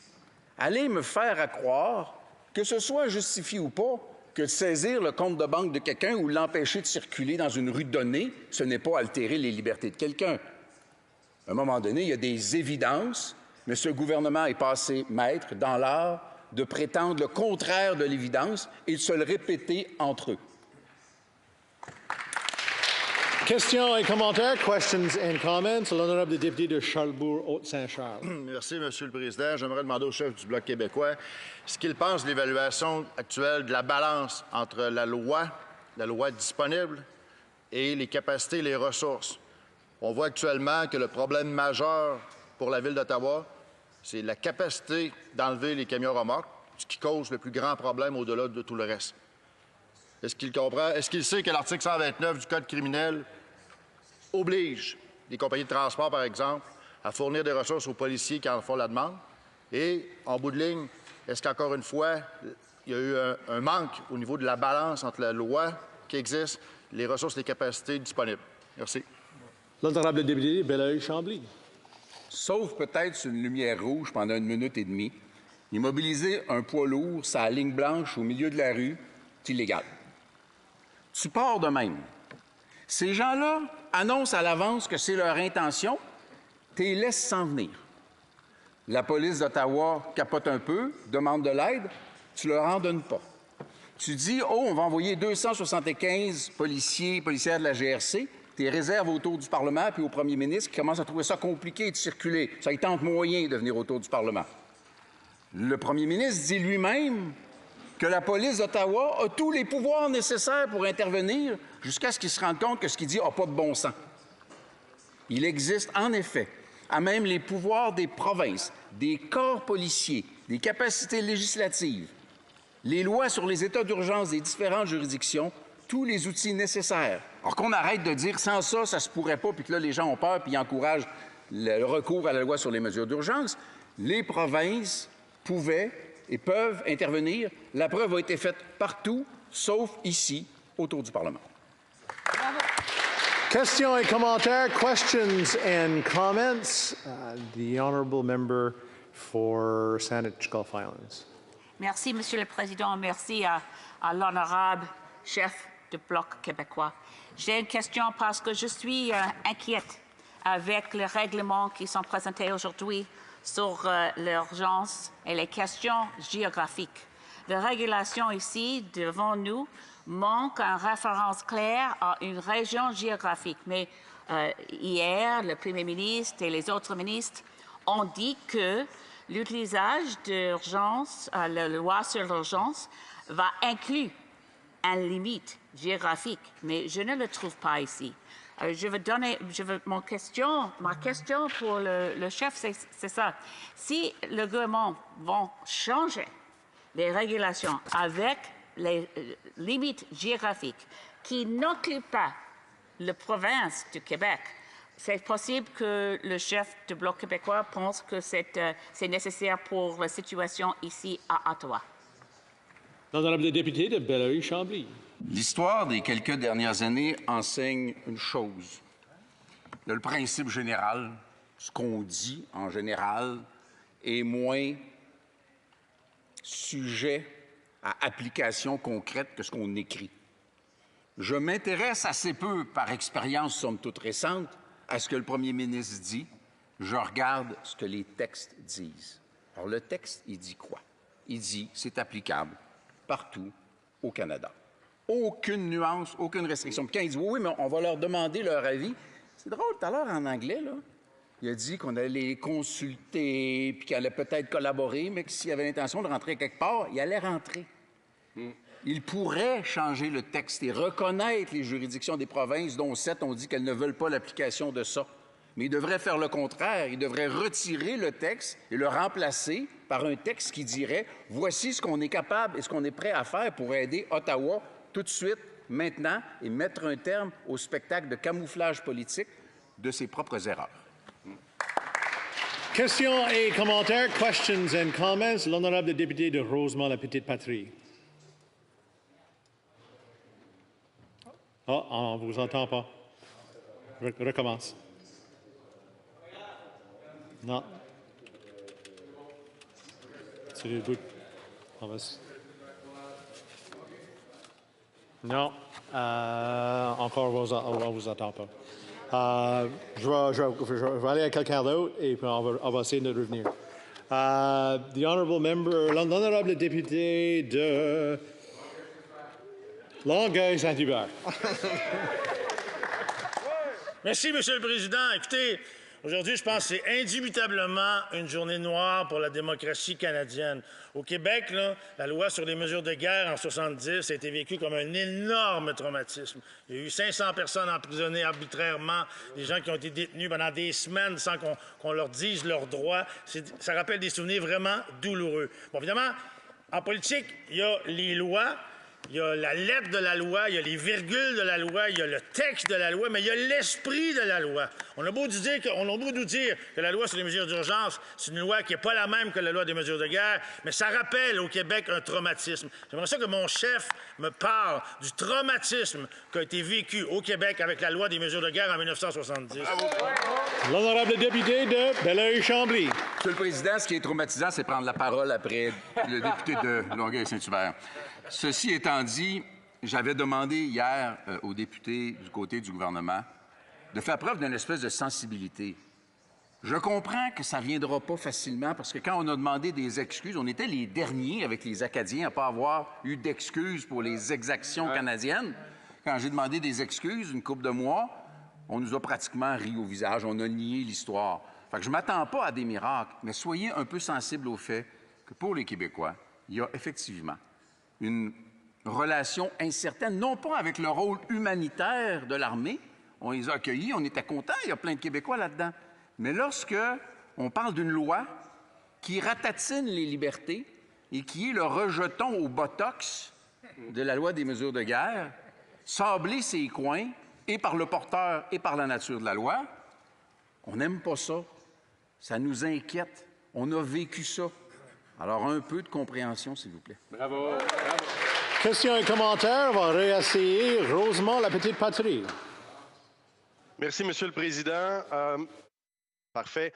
Allez me faire à croire que ce soit justifié ou pas, que de saisir le compte de banque de quelqu'un ou l'empêcher de circuler dans une rue donnée, ce n'est pas altérer les libertés de quelqu'un. À un moment donné, il y a des évidences, mais ce gouvernement est passé maître dans l'art de prétendre le contraire de l'évidence et de se le répéter entre eux.
Questions et commentaires. Questions and comments. L'honorable député de Charlebourg-Haute-Saint-Charles.
Merci, Monsieur le Président. J'aimerais demander au chef du Bloc québécois ce qu'il pense de l'évaluation actuelle de la balance entre la loi disponible et les capacités et les ressources. On voit actuellement que le problème majeur pour la Ville d'Ottawa, c'est la capacité d'enlever les camions remorques, ce qui cause le plus grand problème au-delà de tout le reste. Est-ce qu'il comprend? Est-ce qu'il sait que l'article 129 du Code criminel oblige les compagnies de transport, par exemple, à fournir des ressources aux policiers qui en font la demande? Et, en bout de ligne, est-ce qu'encore une fois, il y a eu un manque au niveau de la balance entre la loi qui existe, les ressources et les capacités disponibles? Merci.
L'honorable député de Belleuil-Chambly.
Sauf peut-être sur une lumière rouge pendant 1 minute et demie, immobiliser un poids lourd sur la ligne blanche au milieu de la rue, c'est illégal. Tu pars de même. Ces gens-là annoncent à l'avance que c'est leur intention, tu les laisses s'en venir. La police d'Ottawa capote un peu, demande de l'aide, tu leur en donnes pas. Tu dis, oh, on va envoyer 275 policières de la GRC, tes réserves autour du Parlement puis au premier ministre qui commence à trouver ça compliqué de circuler. Ça lui tente moyen de venir autour du Parlement. Le premier ministre dit lui-même que la police d'Ottawa a tous les pouvoirs nécessaires pour intervenir jusqu'à ce qu'il se rende compte que ce qu'il dit n'a pas de bon sens. Il existe en effet, à même les pouvoirs des provinces, des corps policiers, des capacités législatives, les lois sur les états d'urgence des différentes juridictions, tous les outils nécessaires. Alors qu'on arrête de dire sans ça, ça se pourrait pas, puis que là, les gens ont peur, puis ils encouragent le recours à la loi sur les mesures d'urgence. Les provinces pouvaient et peuvent intervenir. La preuve a été faite partout, sauf ici, autour du Parlement.
Questions et commentaires. Questions and comments. The honourable member for Saanich Gulf Islands.
Merci, Monsieur le Président. Merci à l'honorable chef du Bloc québécois. J'ai une question parce que je suis inquiète avec les règlements qui sont présentés aujourd'hui sur l'urgence et les questions géographiques. La régulation ici, devant nous, manque une référence claire à une région géographique. Mais hier, le Premier ministre et les autres ministres ont dit que l'utilisation d'urgence, la loi sur l'urgence, va inclure une limite géographique, mais je ne le trouve pas ici. Ma question pour le chef, c'est ça. Si le gouvernement va changer les régulations avec les limites géographiques qui n'incluent pas la province du Québec, c'est possible que le chef du Bloc québécois pense que c'est nécessaire pour la situation ici à Ottawa.
L'honorable député de Belleuil-Chambly.
L'histoire des quelques dernières années enseigne une chose. Le principe général, ce qu'on dit en général, est moins sujet à application concrète que ce qu'on écrit. Je m'intéresse assez peu, par expérience somme toute récente, à ce que le premier ministre dit. Je regarde ce que les textes disent. Alors, le texte, il dit quoi? Il dit c'est applicable partout au Canada. Aucune nuance, aucune restriction. Puis quand il dit oui, mais on va leur demander leur avis, c'est drôle, tout à l'heure en anglais, là, il a dit qu'on allait les consulter, puis qu'il allait peut-être collaborer, mais que s'il avait l'intention de rentrer quelque part, il allait rentrer. Il pourrait changer le texte et reconnaître les juridictions des provinces, dont 7 ont dit qu'elles ne veulent pas l'application de ça. Mais il devrait faire le contraire. Il devrait retirer le texte et le remplacer par un texte qui dirait « Voici ce qu'on est capable et ce qu'on est prêt à faire pour aider Ottawa tout de suite, maintenant, et mettre un terme au spectacle de camouflage politique de ses propres erreurs. »
Questions et commentaires, questions and comments. L'honorable député de Rosemont-la-Petite-Patrie. Ah, on ne vous entend pas. Recommence. Non. C'est le bout. On va... Non. Encore, on ne vous entend pas. Je vais aller à quelqu'un d'autre et puis on va essayer de revenir. The honorable member, l'honorable député de Longueuil-Saint-Hubert.
Merci, Monsieur le Président. Écoutez, aujourd'hui, je pense que c'est indubitablement une journée noire pour la démocratie canadienne. Au Québec, là, la loi sur les mesures de guerre en 1970 a été vécue comme un énorme traumatisme. Il y a eu 500 personnes emprisonnées arbitrairement, des gens qui ont été détenus pendant des semaines sans qu'on leur dise leurs droits. Ça rappelle des souvenirs vraiment douloureux. Bon, évidemment, en politique, il y a les lois. Il y a la lettre de la loi, il y a les virgules de la loi, il y a le texte de la loi, mais il y a l'esprit de la loi. On a beau nous dire que la loi sur les mesures d'urgence, c'est une loi qui n'est pas la même que la loi des mesures de guerre, mais ça rappelle au Québec un traumatisme. J'aimerais ça que mon chef me parle du traumatisme qui a été vécu au Québec avec la loi des mesures de guerre en 1970.
L'honorable député de Belleuil-Chambly.
Monsieur le Président, ce qui est traumatisant, c'est prendre la parole après le député de Longueuil-Saint-Hubert. Ceci étant dit, j'avais demandé hier aux députés du côté du gouvernement de faire preuve d'une espèce de sensibilité. Je comprends que ça ne viendra pas facilement parce que quand on a demandé des excuses, on était les derniers avec les Acadiens à ne pas avoir eu d'excuses pour les exactions canadiennes. Quand j'ai demandé des excuses, une couple de mois, on nous a pratiquement ri au visage, on a nié l'histoire. Fait que je ne m'attends pas à des miracles, mais soyez un peu sensibles au fait que pour les Québécois, il y a effectivement une relation incertaine, non pas avec le rôle humanitaire de l'armée. On les a accueillis, on était contents, il y a plein de Québécois là-dedans. Mais lorsque on parle d'une loi qui ratatine les libertés et qui est le rejeton au botox de la loi des mesures de guerre, sabler ses coins, et par le porteur et par la nature de la loi, on n'aime pas ça. Ça nous inquiète. On a vécu ça. Alors, un peu de compréhension, s'il vous plaît.
Bravo. Bravo.
Questions et commentaires. On va réessayer Rosemont-la-Petite-Patrie.
Merci, Monsieur le Président. Parfait.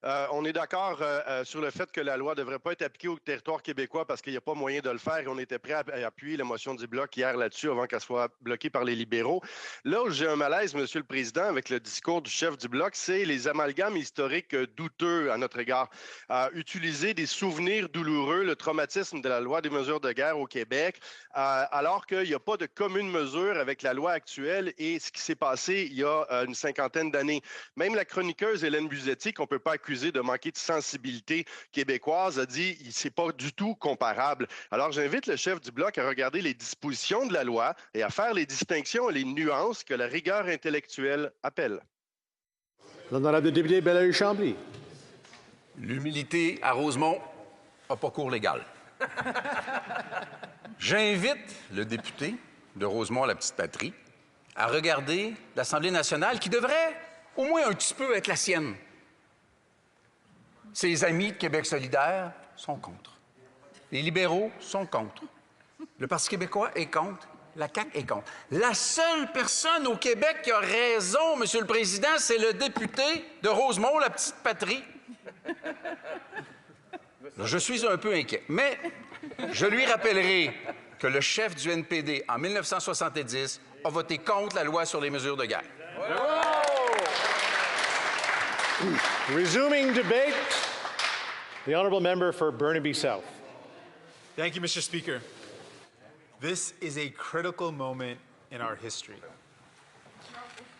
On est d'accord sur le fait que la loi ne devrait pas être appliquée au territoire québécois parce qu'il n'y a pas moyen de le faire et on était prêt à appuyer la motion du Bloc hier là-dessus avant qu'elle soit bloquée par les libéraux. Là où j'ai un malaise, Monsieur le Président, avec le discours du chef du Bloc, c'est les amalgames historiques douteux à notre égard. Utiliser des souvenirs douloureux, le traumatisme de la loi des mesures de guerre au Québec, alors qu'il n'y a pas de commune mesure avec la loi actuelle et ce qui s'est passé il y a une cinquantaine d'années. Même la chroniqueuse Hélène Buzetti, qu'on ne peut pas accuser de manquer de sensibilité québécoise, a dit que ce n'est pas du tout comparable. Alors, j'invite le chef du Bloc à regarder les dispositions de la loi et à faire les distinctions et les nuances que la rigueur intellectuelle appelle.
L'honorable député Belleuil-Chambly.
L'humilité à Rosemont n'a pas cours légal. J'invite le député de Rosemont-la-Petite-Patrie à regarder l'Assemblée nationale qui devrait au moins un petit peu être la sienne. Ses amis de Québec solidaire sont contre. Les libéraux sont contre. Le Parti québécois est contre. La CAQ est contre. La seule personne au Québec qui a raison, Monsieur le Président, c'est le député de Rosemont, la petite patrie. Je suis un peu inquiet, mais je lui rappellerai que le chef du NPD, en 1970, a voté contre la loi sur les mesures de guerre.
Resuming debate, the honourable member for Burnaby South.
Thank you, Mr. Speaker. This is a critical moment in our history.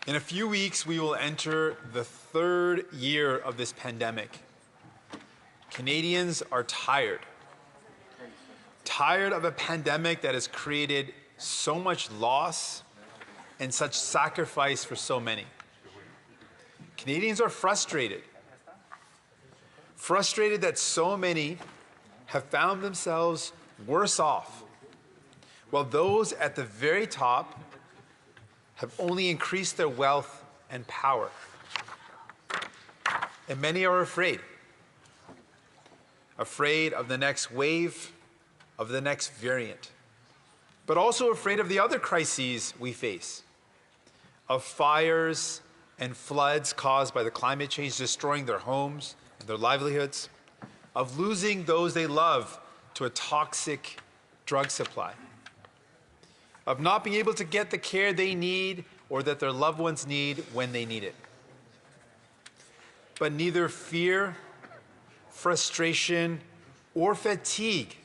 In a few weeks, we will enter the third year of this pandemic. Canadians are tired. Tired of a pandemic that has created so much loss and such sacrifice for so many. Canadians are frustrated. Frustrated that so many have found themselves worse off, while those at the very top have only increased their wealth and power. And many are afraid. Afraid of the next wave, of the next variant, but also afraid of the other crises we face, of fires and floods caused by the climate change destroying their homes and their livelihoods, of losing those they love to a toxic drug supply, of not being able to get the care they need or that their loved ones need when they need it. But neither fear, frustration, or fatigue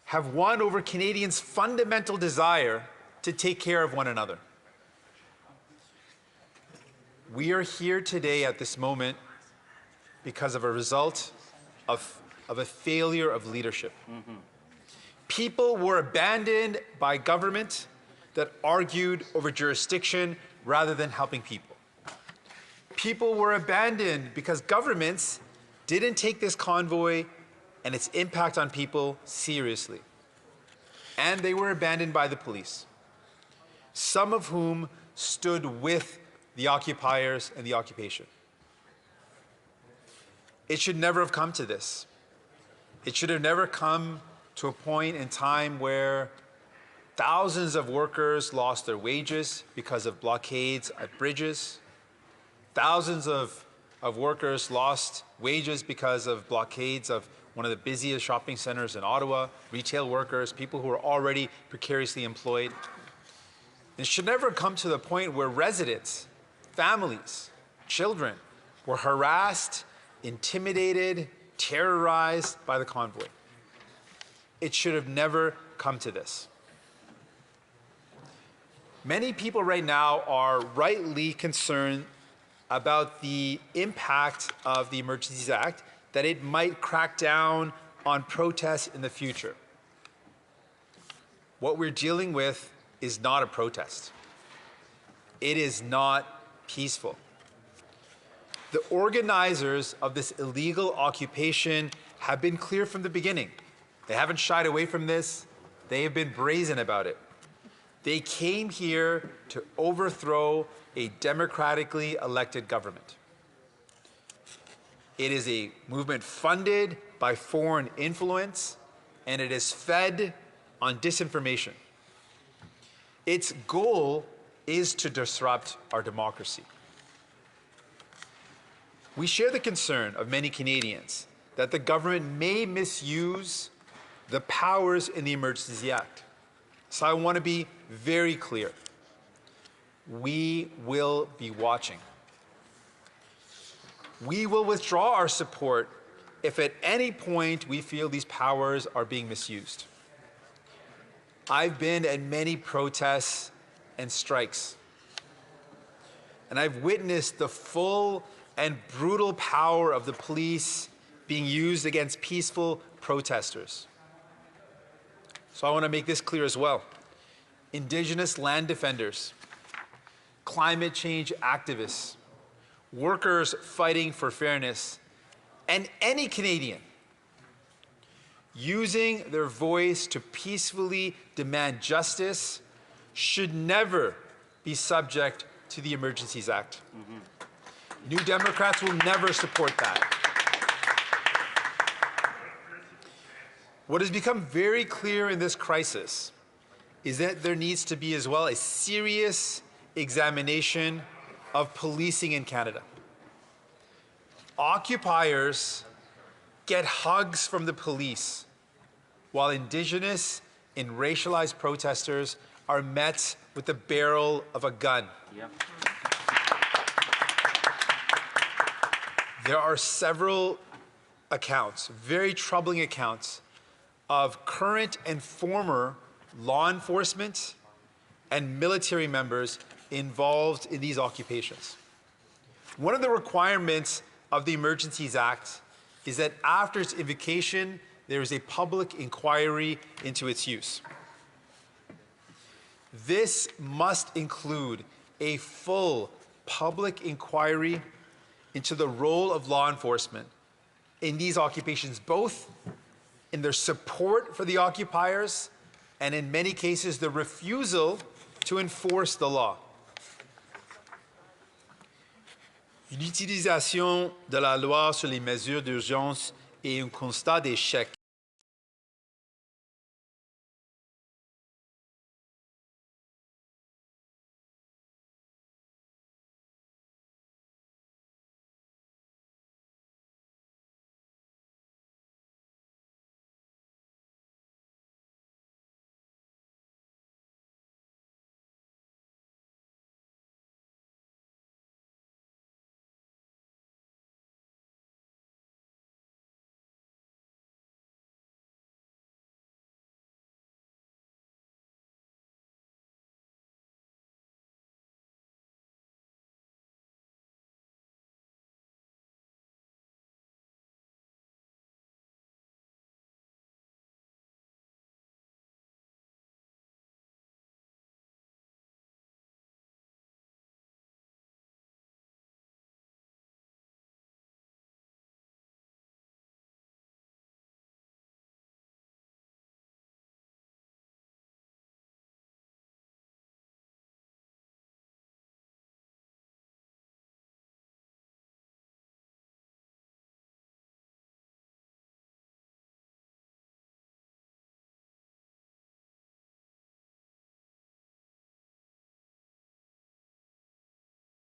have won over Canadians' fundamental desire to take care of one another. We are here today at this moment because of a result of a failure of leadership. People were abandoned by government that argued over jurisdiction rather than helping people. People were abandoned because governments didn't take this convoy and its impact on people seriously. And they were abandoned by the police, some of whom stood with the occupiers and the occupation. It should never have come to this. It should have never come to a point in time where thousands of workers lost their wages because of blockades at bridges. Thousands of workers lost wages because of blockades of one of the busiest shopping centers in Ottawa, retail workers, people who are already precariously employed. It should never come to the point where residents, families, children were harassed, intimidated, terrorized by the convoy. It should have never come to this. Many people right now are rightly concerned about the impact of the Emergencies Act, that it might crack down on protests in the future. What we're dealing with is not a protest. It is not peaceful. The organizers of this illegal occupation have been clear from the beginning. They haven't shied away from this. They have been brazen about it. They came here to overthrow a democratically elected government. It is a movement funded by foreign influence, and it is fed on disinformation. Its goal is to disrupt our democracy. We share the concern of many Canadians that the government may misuse the powers in the Emergency Act. So I want to be very clear. We will be watching. We will withdraw our support if at any point we feel these powers are being misused. I've been at many protests and strikes, and I've witnessed the full and brutal power of the police being used against peaceful protesters. So I want to make this clear as well. Indigenous land defenders, climate change activists, workers fighting for fairness, and any Canadian using their voice to peacefully demand justice should never be subject to the Emergencies Act. New Democrats will never support that. What has become very clear in this crisis is that there needs to be as well a serious examination of policing in Canada. Occupiers get hugs from the police, while Indigenous and racialized protesters are met with the barrel of a gun. Yep. There are several accounts, very troubling accounts, of current and former law enforcement and military members involved in these occupations. One of the requirements of the Emergencies Act is that after its invocation, there is a public inquiry into its use. This must include a full public inquiry into the role of law enforcement in these occupations, both in their support for the occupiers and in many cases the refusal to enforce the law. L'utilisation de la loi sur les mesures d'urgence est un constat d'échec